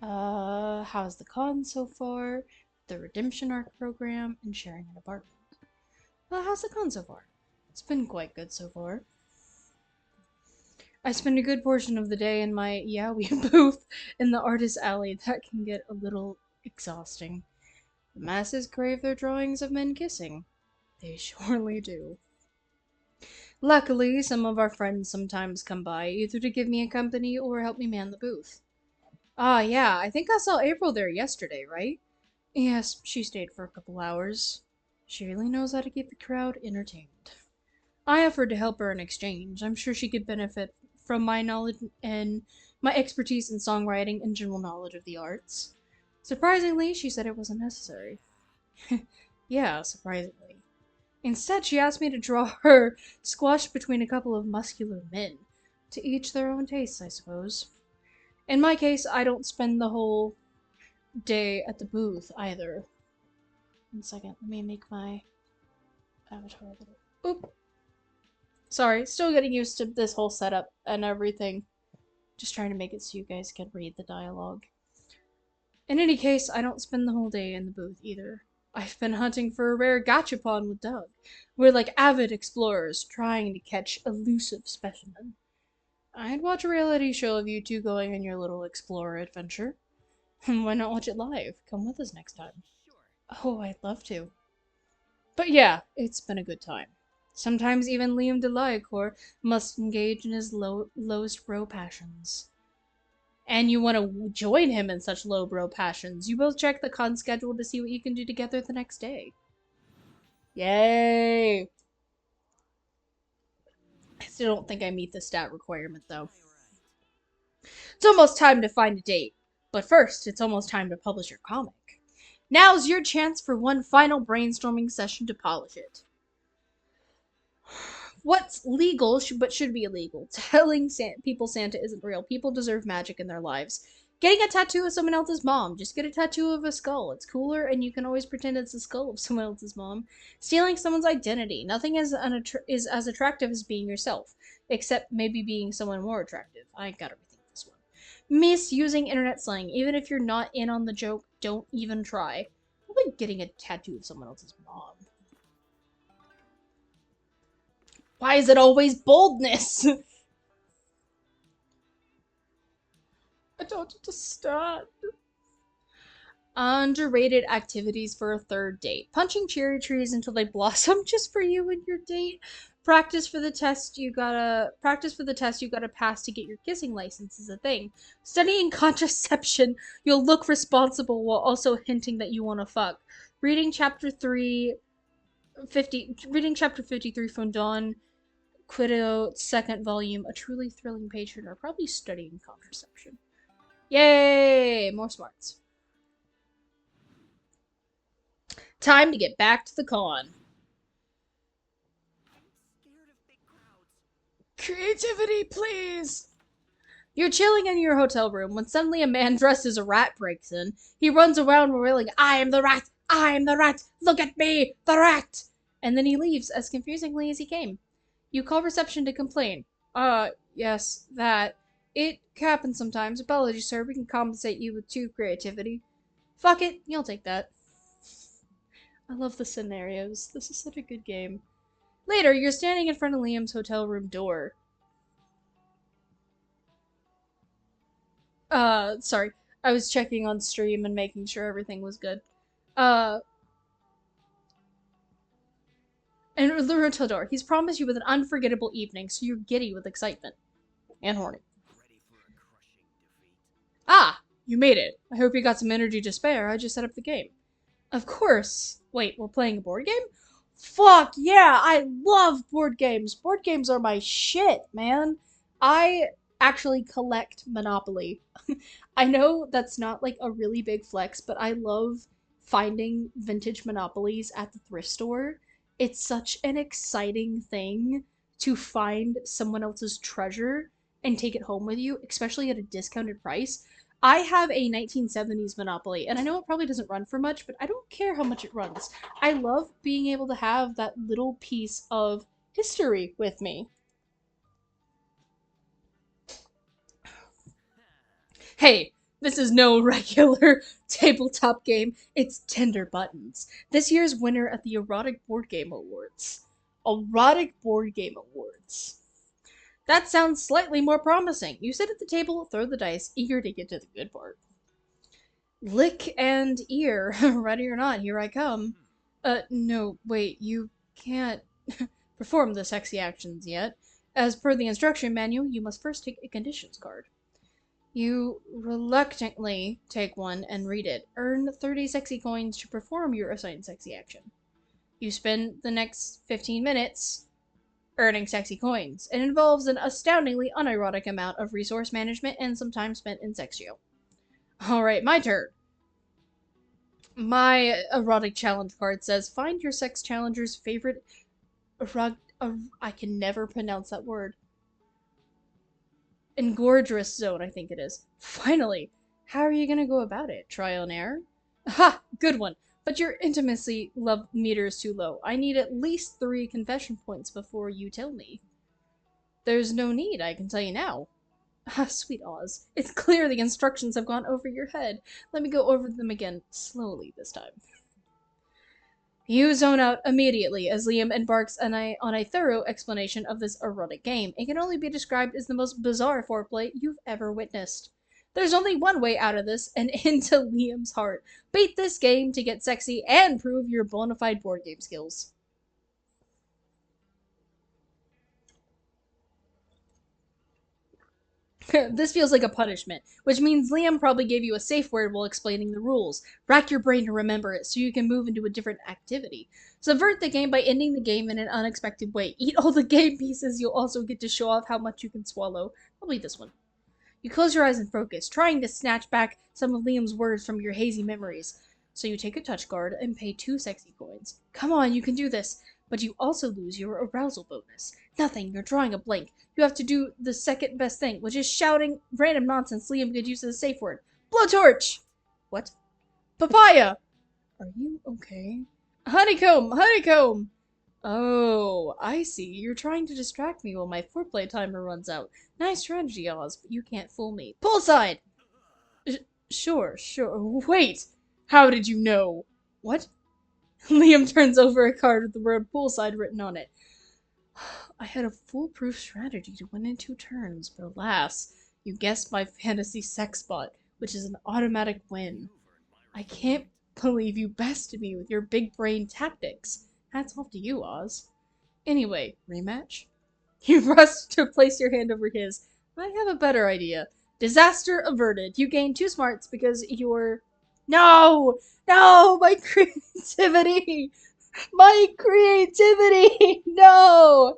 How's the con so far? The redemption arc program and sharing an apartment. How's the con so far? It's been quite good so far. I spend a good portion of the day in my yaoi booth in the artist alley. That can get a little exhausting. The masses crave their drawings of men kissing. They surely do. Luckily, some of our friends sometimes come by, either to give me a company or help me man the booth. Ah, yeah, I think I saw April there yesterday, right? Yes, she stayed for a couple hours. She really knows how to keep the crowd entertained. I offered to help her in exchange. I'm sure she could benefit from my knowledge and my expertise in songwriting and general knowledge of the arts. Surprisingly, she said it wasn't necessary. Yeah, surprisingly. Instead, she asked me to draw her squashed between a couple of muscular men. To each their own tastes, I suppose. In my case, I don't spend the whole day at the booth either. 1 second, let me make my avatar a little. Oop! Sorry, still getting used to this whole setup and everything. Just trying to make it so you guys can read the dialogue. In any case, I don't spend the whole day in the booth either. I've been hunting for a rare gachapon with Doug. We're like avid explorers trying to catch elusive specimen. I'd watch a reality show of you two going on your little explorer adventure. Why not watch it live? Come with us next time. Oh, I'd love to. But yeah, it's been a good time. Sometimes even Liam de Liacourt must engage in his lowest bro passions. And you want to join him in such low bro passions. You both check the con schedule to see what you can do together the next day. Yay! I still don't think I meet the stat requirement though. It's almost time to find a date. But first, it's almost time to publish your comic. Now's your chance for one final brainstorming session to polish it. What's legal but should be illegal? Telling people Santa isn't real. People deserve magic in their lives. Getting a tattoo of someone else's mom. Just get a tattoo of a skull. It's cooler, and you can always pretend it's the skull of someone else's mom. Stealing someone's identity. Nothing is as attractive as being yourself, except maybe being someone more attractive. I gotta rethink this one. Misusing internet slang. Even if you're not in on the joke, don't even try. Probably getting a tattoo of someone else's mom. Why is it always boldness? I don't understand. Underrated activities for a third date. Punching cherry trees until they blossom just for you and your date. Practice for the test you gotta pass to get your kissing license is a thing. Studying contraception, you'll look responsible while also hinting that you wanna fuck. Reading chapter 53 from Dawn Quido second volume, a truly thrilling patron, or probably studying contraception. Yay! More smarts. Time to get back to the con. Creativity, please! You're chilling in your hotel room when suddenly a man dressed as a rat breaks in. He runs around wailing, I am the rat! I am the rat! Look at me! The rat! And then he leaves as confusingly as he came. You call reception to complain. Yes, that. it happens sometimes. Apologies, sir. We can compensate you with two creativity. Fuck it, you'll take that. I love the scenarios. This is such a good game. Later, you're standing in front of Liam's hotel room door. Sorry. I was checking on stream and making sure everything was good. Uh, and the hotel door. He's promised you with an unforgettable evening, so you're giddy with excitement. And horny. Ah! You made it. I hope you got some energy to spare. I just set up the game. Of course. Wait, we're playing a board game? Fuck yeah, I love board games. Board games are my shit, man. I actually collect Monopoly. I know that's not like a really big flex, but I love finding vintage Monopolies at the thrift store. It's such an exciting thing to find someone else's treasure and take it home with you, especially at a discounted price. I have a 1970s Monopoly, and I know it probably doesn't run for much, but I don't care how much it runs. I love being able to have that little piece of history with me. Hey, this is no regular tabletop game, it's Tender Buttons. This year's winner at the Erotic Board Game Awards. Erotic Board Game Awards. That sounds slightly more promising. You sit at the table, throw the dice, eager to get to the good part. Lick and ear, ready or not, here I come. No, wait, you can't perform the sexy actions yet. As per the instruction manual, you must first take a conditions card. You reluctantly take one and read it. Earn 30 sexy coins to perform your assigned sexy action. You spend the next 15 minutes earning sexy coins. It involves an astoundingly unerotic amount of resource management and some time spent in sex jail. Alright, my turn. My erotic challenge card says find your sex challenger's favorite I can never pronounce that word. Engorgerous zone, I think it is. Finally! How are you gonna go about it? Trial and error? Ha! Good one! But your intimacy love meter is too low. I need at least 3 confession points before you tell me. There's no need, I can tell you now. Ah, sweet Oz. It's clear the instructions have gone over your head. Let me go over them again, slowly this time. You zone out immediately as Liam embarks on a thorough explanation of this erotic game. It can only be described as the most bizarre foreplay you've ever witnessed. There's only one way out of this, and into Liam's heart. Beat this game to get sexy and prove your bona fide board game skills. This feels like a punishment, which means Liam probably gave you a safe word while explaining the rules. Rack your brain to remember it so you can move into a different activity. Subvert the game by ending the game in an unexpected way. Eat all the game pieces, you'll also get to show off how much you can swallow. Probably this one. You close your eyes and focus, trying to snatch back some of Liam's words from your hazy memories. So you take a touch card and pay 2 sexy coins. Come on, you can do this! But you also lose your arousal bonus. Nothing, you're drawing a blank. You have to do the second best thing, which is shouting random nonsense Liam could use as a safe word. Blowtorch! What? Papaya! Are you okay? Honeycomb! Honeycomb! Oh, I see. You're trying to distract me while my foreplay timer runs out. Nice strategy, Oz, but you can't fool me. Poolside! Sure. Wait! How did you know? What? Liam turns over a card with the word poolside written on it. I had a foolproof strategy to win in 2 turns, but alas, you guessed my fantasy sex bot, which is an automatic win. I can't believe you bested me with your big brain tactics. Hats off to you, Oz. Anyway, rematch? You rush to place your hand over his. I have a better idea. Disaster averted. You gain 2 smarts because you're... No! No! My creativity! My creativity! No!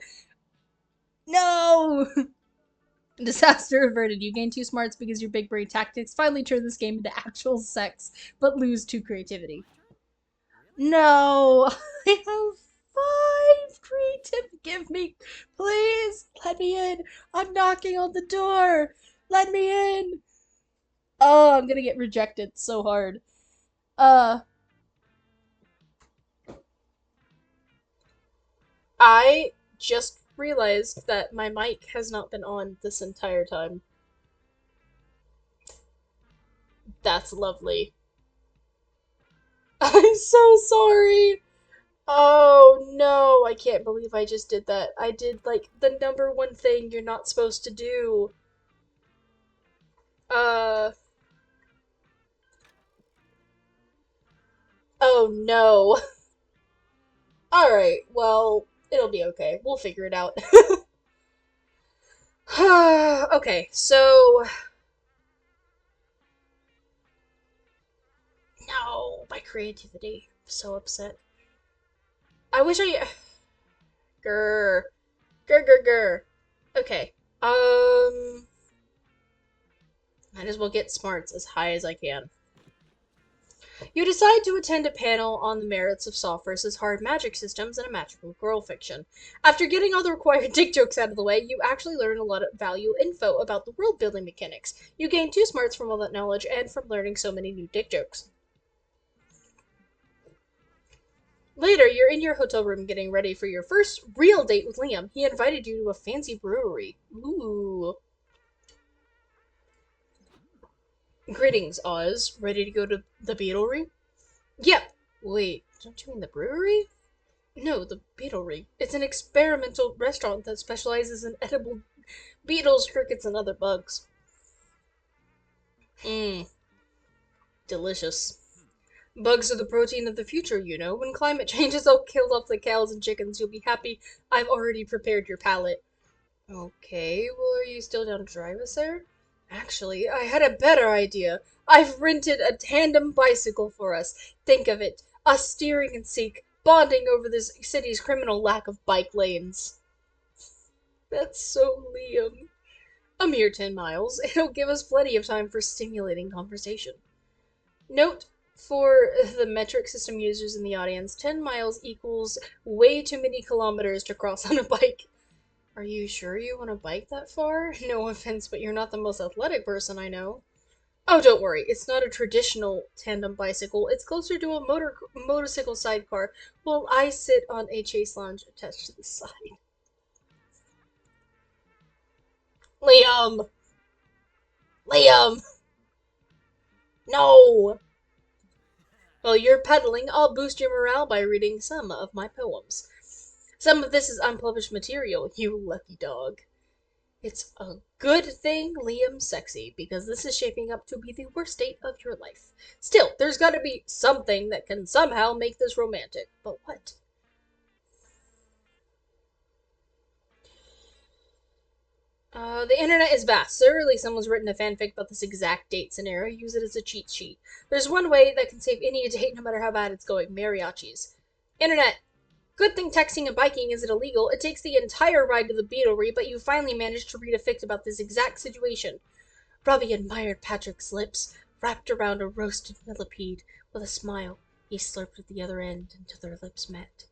No! Disaster averted. You gain 2 smarts because your big brain tactics finally turn this game into actual sex, but lose 2 creativity. No! I have 5 creativity. Give me, please, let me in. I'm knocking on the door. Let me in. Oh, I'm gonna get rejected so hard. Uh,
I just realized that my mic has not been on this entire time. That's lovely. I'm so sorry. Oh no, I can't believe I just did that. I did like the number one thing you're not supposed to do. Uh, oh no. Alright, well, it'll be okay. We'll figure it out. Okay, so. No, my creativity. I'm so upset. I wish I. Grr. Grr, grr, grr. Okay. Might as well get smarts as high as I can. You decide to attend a panel on the merits of soft versus hard magic systems in a magical girl fiction. After getting all the required dick jokes out of the way, you actually learn a lot of value info about the world building mechanics. You gain 2 smarts from all that knowledge and from learning so many new dick jokes. Later, you're in your hotel room getting ready for your first real date with Liam. He invited you to a fancy brewery. Ooh. Greetings, Oz. Ready to go to the Beetlery? Yep. Wait, don't you mean the brewery? No, the Beetlery. It's an experimental restaurant that specializes in edible beetles, crickets, and other bugs. Mmm, delicious. Bugs are the protein of the future, you know. When climate changes will kill off the cows and chickens, you'll be happy I've already prepared your palate. Okay, well, are you still down to drive us there? Actually, I had a better idea. I've rented a tandem bicycle for us. Think of it, us steering and seek, bonding over this city's criminal lack of bike lanes. That's so Liam. A mere 10 miles. It'll give us plenty of time for stimulating conversation. Note for the metric system users in the audience, 10 miles equals way too many kilometers to cross on a bike. Are you sure you want to bike that far? No offense, but you're not the most athletic person I know. Oh, don't worry. It's not a traditional tandem bicycle. It's closer to a motorcycle sidecar, while I sit on a chase lounge attached to the side. Liam! Liam! No! While you're pedaling, I'll boost your morale by reading some of my poems. Some of this is unpublished material, you lucky dog. It's a good thing Liam's sexy, because this is shaping up to be the worst date of your life. Still, there's gotta be something that can somehow make this romantic. But what? The internet is vast. Surely someone's written a fanfic about this exact date scenario. Use it as a cheat sheet. There's one way that can save any date, no matter how bad it's going. Mariachis. Internet. Good thing texting and biking isn't illegal. It takes the entire ride to the Beetlery, but you finally managed to read a fic about this exact situation. Robbie admired Patrick's lips, wrapped around a roasted millipede. With a smile, he slurped at the other end until their lips met.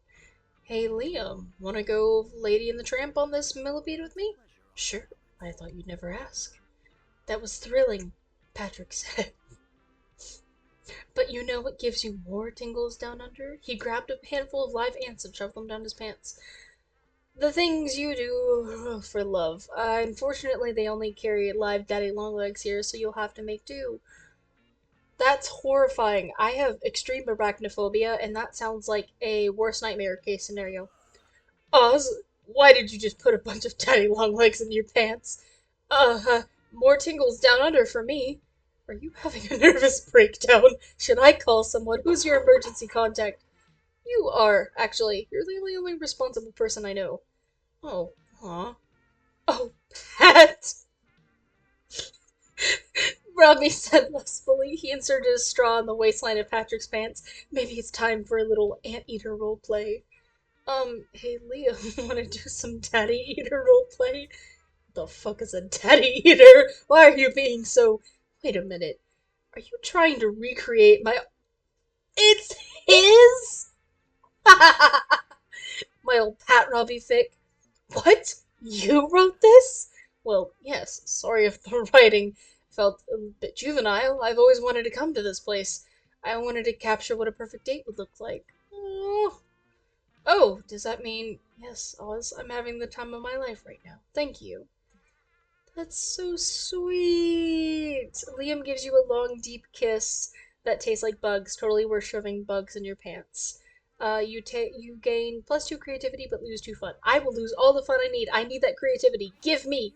Hey, Liam, wanna go Lady and the Tramp on this millipede with me? Sure, I thought you'd never ask. That was thrilling, Patrick said. But you know what gives you more tingles down under? He grabbed a handful of live ants and shoved them down his pants. The things you do for love. Unfortunately, they only carry live daddy longlegs here, so you'll have to make do. That's horrifying. I have extreme arachnophobia, and that sounds like a worst nightmare case scenario. Oz, why did you just put a bunch of daddy longlegs in your pants? More tingles down under for me. Are you having a nervous breakdown? Should I call someone? Who's your emergency contact? You are, actually. You're the only responsible person I know. Oh, aw. Oh, Pat! Robbie said lustfully. He inserted a straw in the waistline of Patrick's pants. Maybe it's time for a little anteater roleplay. Hey Liam, wanna do some daddy eater roleplay? The fuck is a daddy eater? Why are you being so. Wait a minute. Are you trying to recreate my. It's his? My old Pat Robbie fic. What? You wrote this? Well, yes, sorry if the writing felt a bit juvenile. I've always wanted to come to this place. I wanted to capture what a perfect date would look like. Oh, does that mean. Yes, Oz, I'm having the time of my life right now. Thank you. That's so sweet. Liam gives you a long, deep kiss that tastes like bugs. Totally worth shoving bugs in your pants. You gain +2 creativity but lose 2 fun. I will lose all the fun I need. I need that creativity. Give me.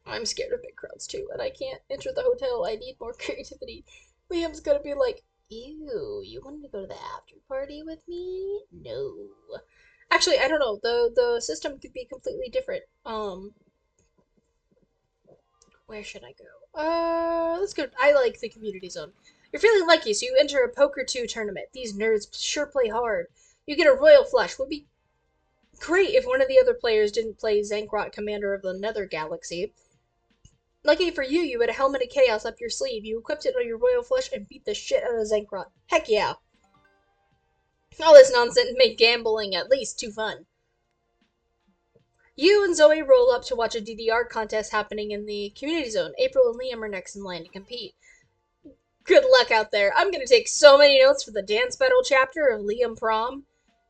I'm scared of big crowds too, and I can't enter the hotel. I need more creativity. Liam's gonna be like, "Ew, you wanted to go to the after party with me? No." Actually, I don't know. The system could be completely different. Where should I go? Let's go. I like the community zone. You're feeling lucky, so you enter a Poker 2 tournament. These nerds sure play hard. You get a royal flush. Would be great if one of the other players didn't play Zankrot, Commander of the Nether Galaxy. Lucky for you, you had a Helmet of Chaos up your sleeve. You equipped it on your royal flush and beat the shit out of Zankrot. Heck yeah. All this nonsense made gambling at least too fun. You and Zoe roll up to watch a DDR contest happening in the community zone. April and Liam are next in line to compete. Good luck out there. I'm gonna take so many notes for the dance battle chapter of Liam Prom.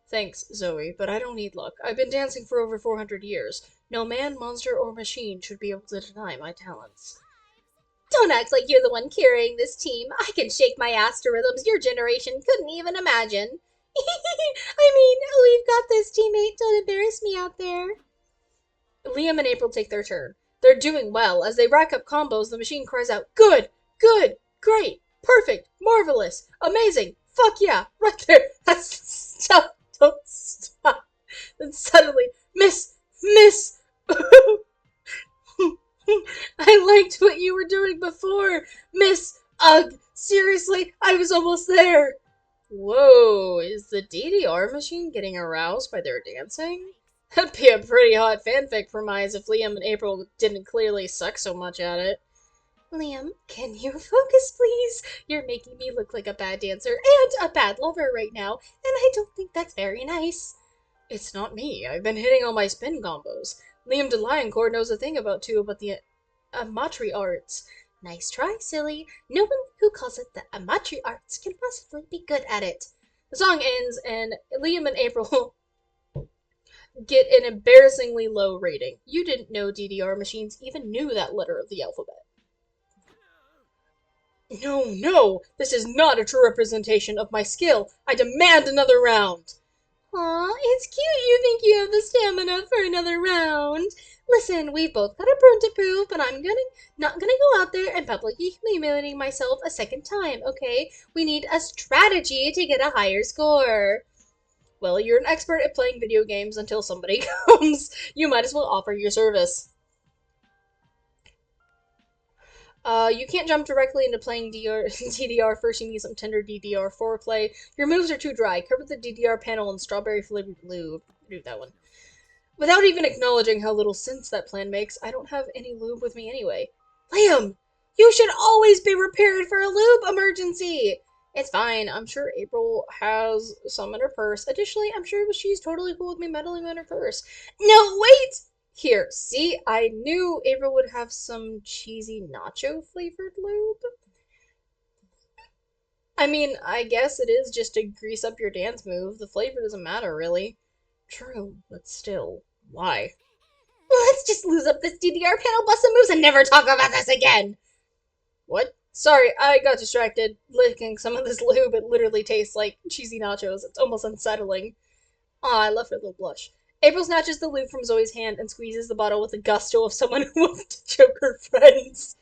Thanks, Zoe, but I don't need luck. I've been dancing for over 400 years. No man, monster, or machine should be able to deny my talents. Don't act like you're the one carrying this team. I can shake my ass to rhythms your generation couldn't even imagine. I mean, we've got this, teammate. Don't embarrass me out there. Liam and April take their turn. They're doing well. As they rack up combos, the machine cries out, "Good! Good! Great! Perfect! Marvelous! Amazing! Fuck yeah! Right there! That's stop! Don't stop!" Then suddenly, Miss! Miss! I liked what you were doing before! Miss! Ugh! Seriously, I was almost there! Whoa, is the DDR machine getting aroused by their dancing? That'd be a pretty hot fanfic premise if Liam and April didn't clearly suck so much at it. Liam, can you focus, please? You're making me look like a bad dancer and a bad lover right now, and I don't think that's very nice. It's not me. I've been hitting all my spin combos. Liam de Lioncourt knows a thing about the Amatri arts. Nice try, silly. No one who calls it the Amatri arts can possibly be good at it. The song ends, and Liam and April get an embarrassingly low rating. You didn't know DDR machines even knew that letter of the alphabet. No, no, this is not a true representation of my skill. I demand another round. Aw, it's cute you think you have the stamina for another round. Listen, we've both got a point to prove, but I'm not gonna go out there and publicly humiliating myself a second time, okay? We need a strategy to get a higher score. Well, you're an expert at playing video games until somebody comes. You might as well offer your service. You can't jump directly into playing DDR. First, you need some tender DDR foreplay. Your moves are too dry. Cover the DDR panel in strawberry flavored lube. Do that one. Without even acknowledging how little sense that plan makes, I don't have any lube with me anyway. Liam, you should always be prepared for a lube emergency. It's fine. I'm sure April has some in her purse. Additionally, I'm sure she's totally cool with me meddling in her purse. No, wait! Here, see, I knew April would have some cheesy nacho flavored lube. I mean, I guess it is just to grease up your dance move. The flavor doesn't matter, really. True, but still, why? Let's just lose up this DDR panel, bust some moves, and never talk about this again! What? Sorry, I got distracted. Licking some of this lube, it literally tastes like cheesy nachos. It's almost unsettling. Aw, I love her little blush. April snatches the lube from Zoe's hand and squeezes the bottle with the gusto of someone who wants to choke her friends.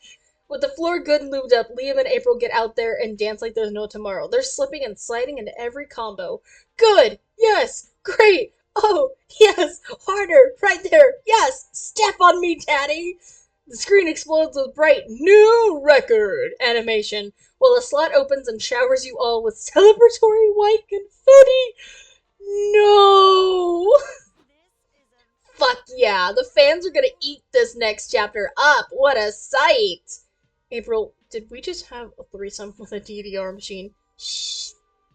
With the floor good and lubed up, Liam and April get out there and dance like there's no tomorrow. They're slipping and sliding into every combo. Good! Yes! Great! Oh, yes! Harder! Right there! Yes! Step on me, daddy! The screen explodes with bright "new record" animation, while a slot opens and showers you all with celebratory white confetti. No! Fuck yeah, the fans are gonna eat this next chapter up. What a sight! April, did we just have a threesome with a DDR machine? Shh.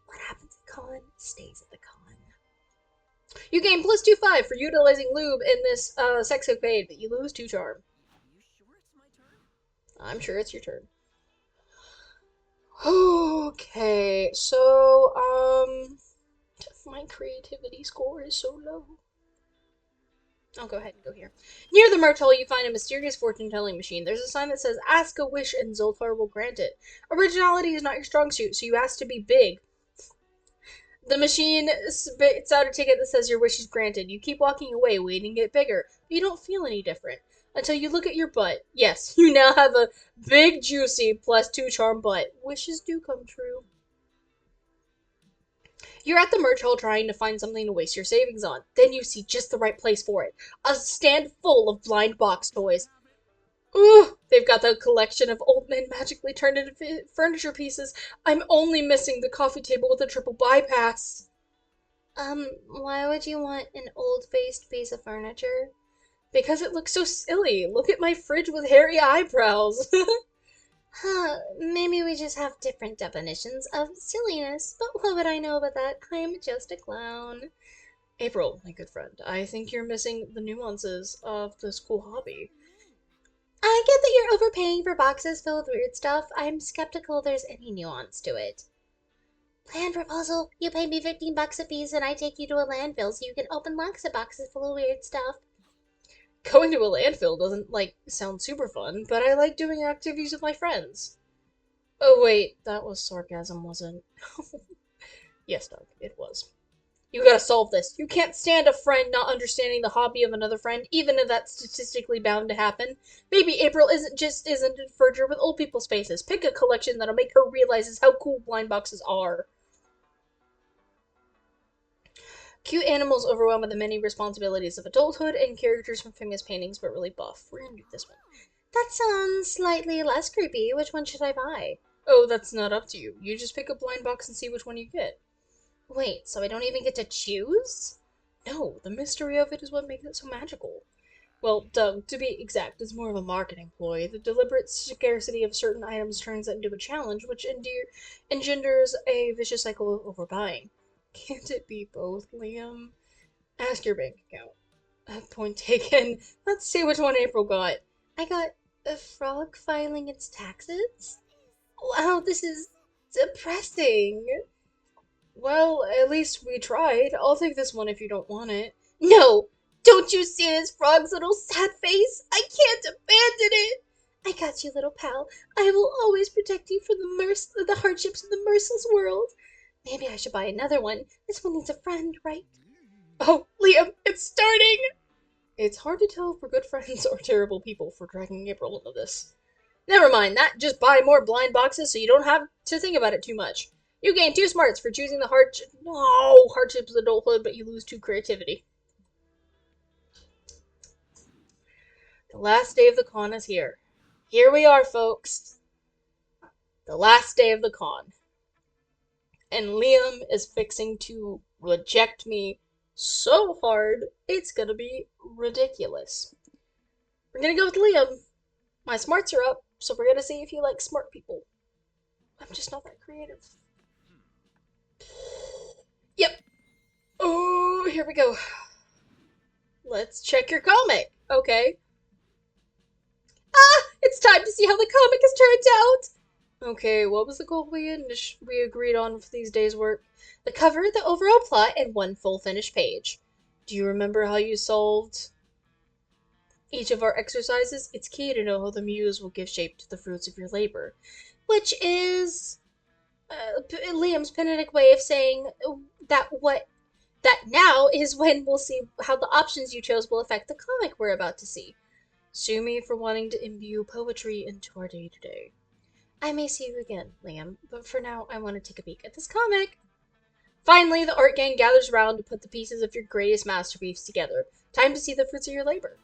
What happens at con stays at the con. You gain +2 5 for utilizing lube in this sexcapade, but you lose 2 charm. I'm sure it's your turn. Okay, so, my creativity score is so low. I'll go ahead and go here. Near the merch hall, you find a mysterious fortune-telling machine. There's a sign that says, "Ask a wish and Zoltar will grant it." Originality is not your strong suit, so you ask to be big. The machine spits out a ticket that says your wish is granted. You keep walking away, waiting to get bigger, but you don't feel any different. Until you look at your butt. Yes, you now have a big, juicy, +2 charm butt. Wishes do come true. You're at the merch hall trying to find something to waste your savings on. Then you see just the right place for it. A stand full of blind box toys. Ooh, they've got the collection of old men magically turned into furniture pieces. I'm only missing the coffee table with a triple bypass. Why would you want an old-faced piece of furniture? Because it looks so silly. Look at my fridge with hairy eyebrows. Huh, maybe we just have different definitions of silliness, but what would I know about that? I am just a clown. April, my good friend, I think you're missing the nuances of this cool hobby. I get that you're overpaying for boxes filled with weird stuff. I'm skeptical there's any nuance to it. Plan proposal. You pay me 15 bucks a piece and I take you to a landfill so you can open lots of boxes full of weird stuff. Going to a landfill doesn't, sound super fun, but I like doing activities with my friends. Oh wait, that was sarcasm, wasn't it? Yes, Doug, it was. You gotta solve this. You can't stand a friend not understanding the hobby of another friend, even if that's statistically bound to happen. Maybe April isn't a furniture with old people spaces. Pick a collection that'll make her realize how cool blind boxes are. Cute animals overwhelmed with the many responsibilities of adulthood and characters from famous paintings but really buff. We're gonna do this one. That sounds slightly less creepy. Which one should I buy? Oh, that's not up to you. You just pick a blind box and see which one you get. Wait, so I don't even get to choose? No, the mystery of it is what makes it so magical. Well, Doug, to be exact, it's more of a marketing ploy. The deliberate scarcity of certain items turns it into a challenge, which engenders a vicious cycle of overbuying. Can't it be both, Liam? Ask your bank account. Point taken. Let's see which one April got. I got a frog filing its taxes? Wow, this is depressing. Well, at least we tried. I'll take this one if you don't want it. No! Don't you see this frog's little sad face? I can't abandon it! I got you, little pal. I will always protect you from the hardships of the merciless world. Maybe I should buy another one. This one needs a friend, right? Oh, Liam, it's starting! It's hard to tell if we're good friends or terrible people for dragging April into this. Never mind that. Just buy more blind boxes so you don't have to think about it too much. You gain 2 smarts for choosing the hardships of adulthood, but you lose 2 creativity. The last day of the con is here. Here we are, folks. The last day of the con. And Liam is fixing to reject me so hard, it's gonna be ridiculous. We're gonna go with Liam. My smarts are up, so we're gonna see if he likes smart people. I'm just not that creative. Yep. Oh, here we go. Let's check your comic. Okay. Ah, it's time to see how the comic has turned out. Okay, what was the goal we agreed on for these days' work? The cover, the overall plot, and 1 full finished page. Do you remember how you solved each of our exercises? It's key to know how the muse will give shape to the fruits of your labor, which is Liam's pedantic way of saying that now is when we'll see how the options you chose will affect the comic we're about to see. Sue me for wanting to imbue poetry into our day-to-day. I may see you again, Liam, but for now I want to take a peek at this comic. Finally, the art gang gathers around to put the pieces of your greatest masterpiece together. Time to see the fruits of your labor.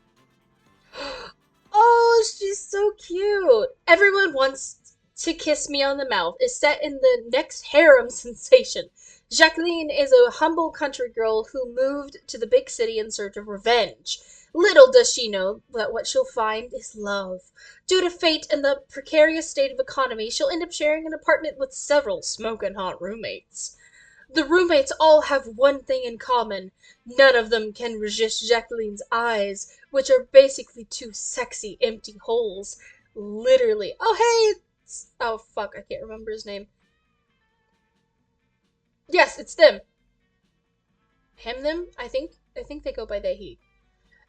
Oh, she's so cute. Everyone wants to kiss me on the mouth is set in the next harem sensation. Jacqueline is a humble country girl who moved to the big city in search of revenge. Little does she know that what she'll find is love. Due to fate and the precarious state of economy, she'll end up sharing an apartment with several smoking hot roommates. The roommates all have one thing in common. None of them can resist Jacqueline's eyes, which are basically 2 sexy, empty holes. Literally. Oh, hey! Oh, fuck, I can't remember his name. Yes, it's them. Him, them, I think. I think they go by they, he.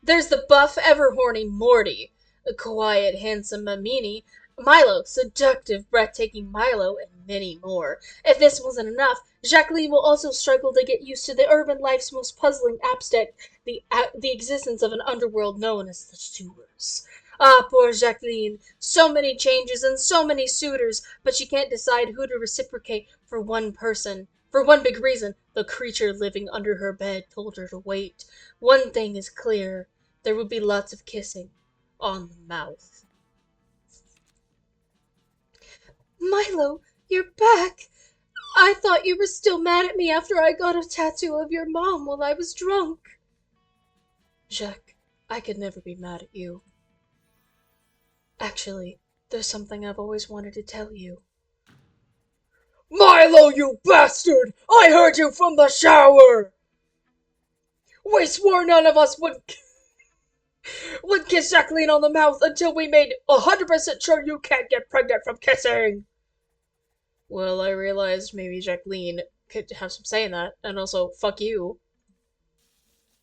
There's the buff, ever horny Morty, a quiet, handsome Mamini, Milo, seductive, breathtaking Milo, and many more. If this wasn't enough, Jacqueline will also struggle to get used to the urban life's most puzzling aspect, the existence of an underworld known as the sewers. Ah, poor Jacqueline. So many changes and so many suitors, but she can't decide who to reciprocate for one person. For one big reason, the creature living under her bed told her to wait. One thing is clear. There would be lots of kissing on the mouth. Milo, you're back! I thought you were still mad at me after I got a tattoo of your mom while I was drunk. Jacques, I could never be mad at you. Actually, there's something I've always wanted to tell you. Milo, you bastard! I heard you from the shower! We swore none of us would kiss Jacqueline on the mouth until we made 100% sure you can't get pregnant from kissing. Well, I realized maybe Jacqueline could have some say in that, and also, fuck you.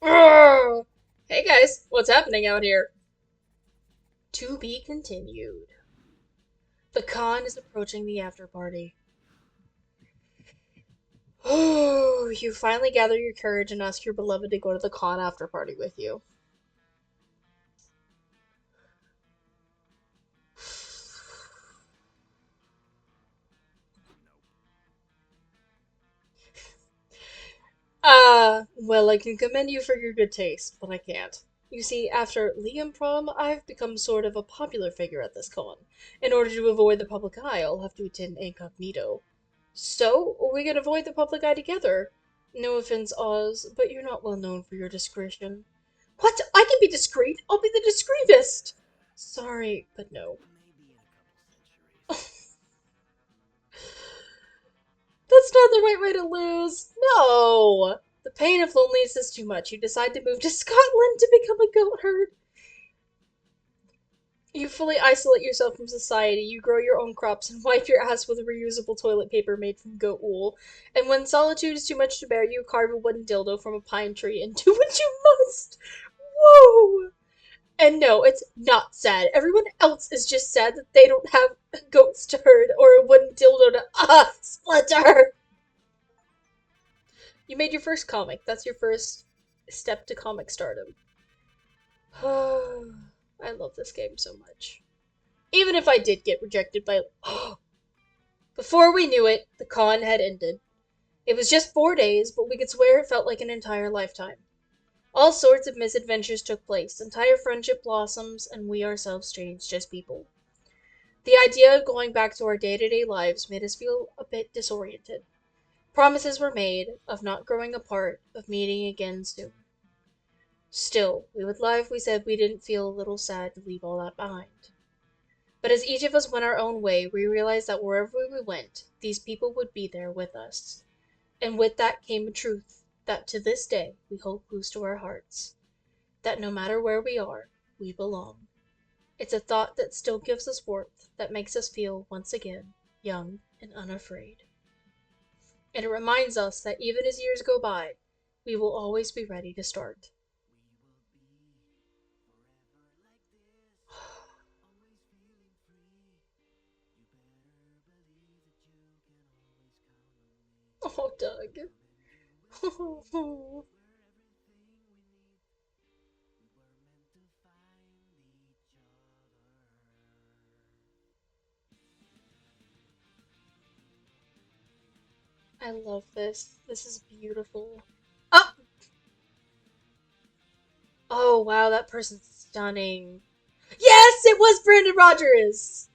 Urgh! Hey guys, what's happening out here? To be continued. The con is approaching the after party. Oh, you finally gather your courage and ask your beloved to go to the con after party with you. Well, I can commend you for your good taste, but I can't. You see, after Liam Prom, I've become sort of a popular figure at this con. In order to avoid the public eye, I'll have to attend incognito. So, we can avoid the public eye together. No offense, Oz, but you're not well known for your discretion. What? I can be discreet? I'll be the discreetest! Sorry, but no. That's not the right way to lose. No! The pain of loneliness is too much. You decide to move to Scotland to become a goat herd. You fully isolate yourself from society. You grow your own crops and wipe your ass with reusable toilet paper made from goat wool. And when solitude is too much to bear, you carve a wooden dildo from a pine tree and do what you must. Whoa! And no, it's not sad. Everyone else is just sad that they don't have goats to herd or a wooden dildo to splinter. You made your first comic. That's your first step to comic stardom. I love this game so much. Even if I did get rejected by. Before we knew it, the con had ended. It was just 4 days, but we could swear it felt like an entire lifetime. All sorts of misadventures took place, entire friendship blossoms, and we ourselves changed as people. The idea of going back to our day to day lives made us feel a bit disoriented. Promises were made of not growing apart, of meeting again soon. Still, we would lie if we said we didn't feel a little sad to leave all that behind. But as each of us went our own way, we realized that wherever we went, these people would be there with us. And with that came a truth that to this day we hold close to our hearts. That no matter where we are, we belong. It's a thought that still gives us warmth, that makes us feel, once again, young and unafraid. And it reminds us that even as years go by, we will always be ready to start. Oh, Doug. I love this. This is beautiful. Oh! Oh, wow, that person's stunning. Yes, it was Brandon Rogers!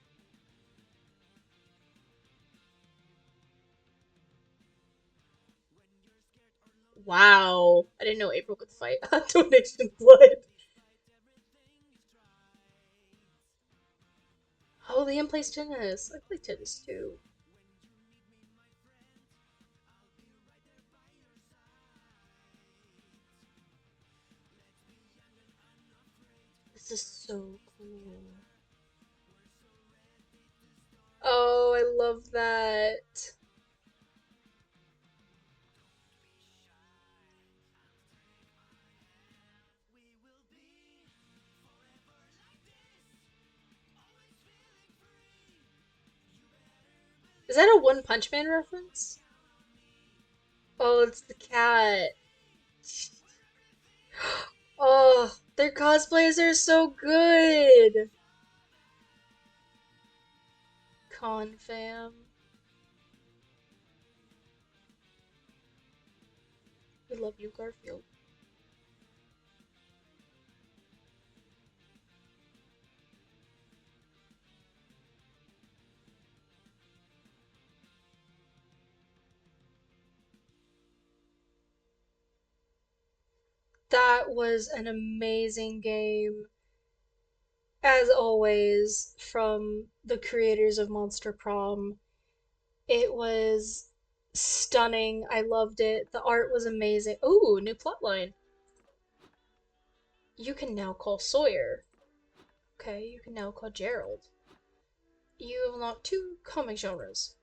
Wow. I didn't know April could fight. Donation blood. Oh, Liam plays tennis. I play tennis too. This is so cool. Oh, I love that. Is that a One Punch Man reference? Oh, it's the cat. Oh, their cosplays are so good. Con fam. We love you, Garfield. That was an amazing game, as always, from the creators of Monster Prom. It was stunning. I loved it. The art was amazing. Ooh, new plotline. You can now call Sawyer. Okay, you can now call Gerald. You have unlocked two comic genres.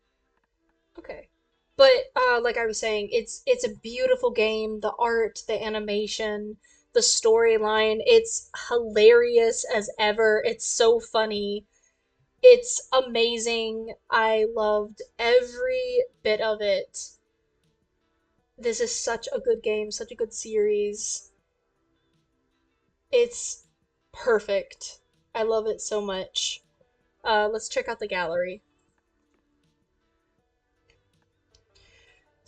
Okay. But like I was saying, it's a beautiful game. The art, the animation, the storyline, it's hilarious as ever. It's so funny. It's amazing. I loved every bit of it. This is such a good game, such a good series. It's perfect. I love it so much. Let's check out the gallery.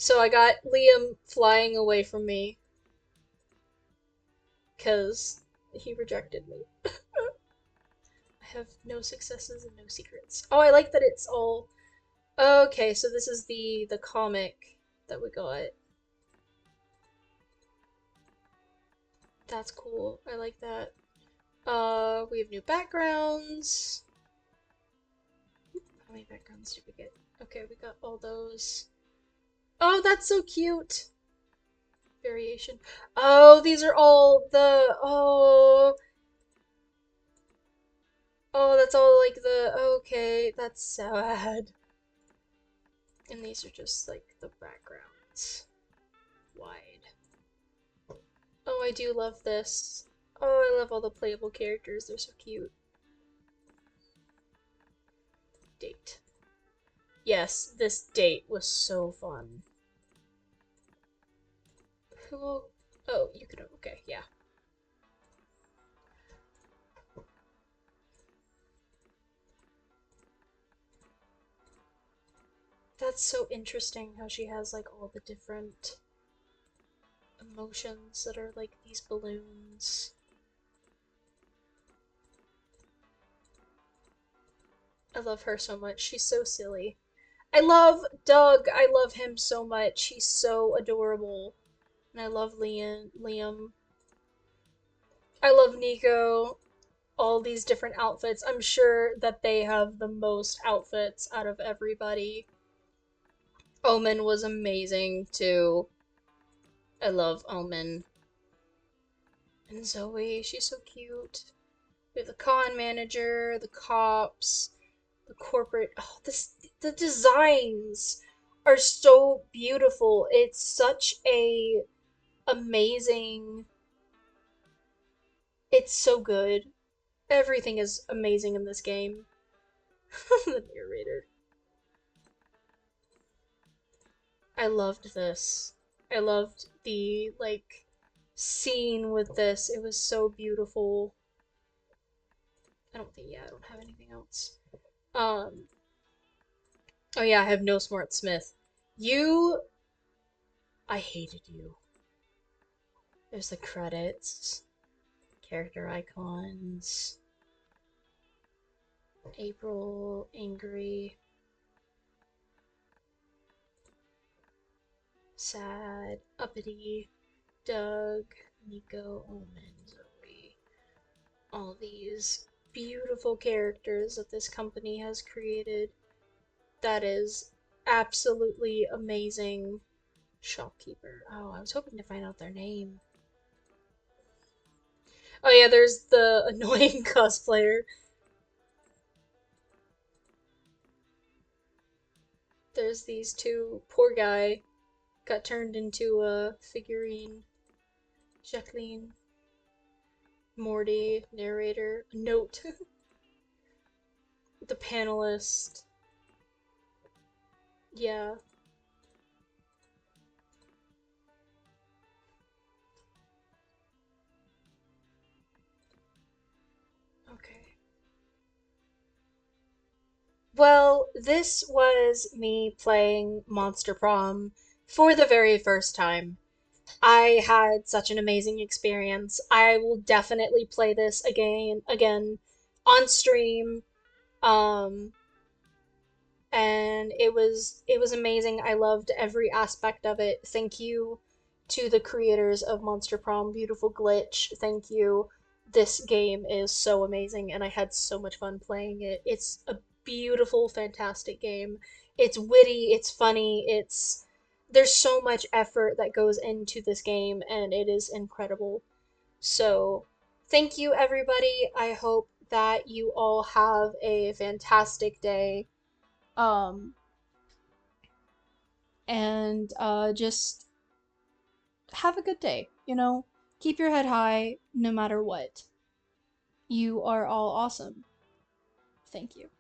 So I got Liam flying away from me because he rejected me. I have no successes and no secrets. Oh, I like that it's all. Okay, so this is the comic that we got. That's cool. I like that. We have new backgrounds. How many backgrounds did we get? Okay, we got all those. Oh, that's so cute. Variation. Oh, these are all the oh, that's all like the okay, that's sad. And these are just like the backgrounds. Wide. Oh, I do love this. Oh, I love all the playable characters. They're so cute. Date. Yes, this date was so fun. Who? Oh, you could. Okay, yeah. That's so interesting how she has like all the different emotions that are like these balloons. I love her so much. She's so silly. I love Doug. I love him so much. He's so adorable. And I love Liam. I love Nico. All these different outfits. I'm sure that they have the most outfits out of everybody. Omen was amazing too. I love Omen. And Zoe, she's so cute. We have the con manager, the cops, the corporate. Oh, the designs are so beautiful. It's such a amazing. It's so good. Everything is amazing in this game. The narrator. I loved this. I loved the like scene with this. It was so beautiful. I don't have anything else. Um oh yeah, I have no smart smith. You I hated you. There's the credits, character icons. April, angry, sad, uppity, Doug, Nico, Omen, Zoe. All these beautiful characters that this company has created. That is absolutely amazing. Shopkeeper. Oh, I was hoping to find out their name. Oh yeah, there's the annoying cosplayer. There's these two. Poor guy got turned into a figurine. Jacqueline, Morty, narrator, note, the panelist. Yeah. Okay. Well, this was me playing Monster Prom for the very first time. I had such an amazing experience. I will definitely play this again on stream. Um, and it was amazing. I loved every aspect of it. Thank you to the creators of Monster Prom, Beautiful Glitch. Thank you. This game is so amazing and I had so much fun playing it. It's a beautiful, fantastic game. It's witty, it's funny, it's there's so much effort that goes into this game and it is incredible. So, thank you everybody. I hope that you all have a fantastic day. Um and just have a good day. Keep your head high no matter what. You are all awesome. Thank you.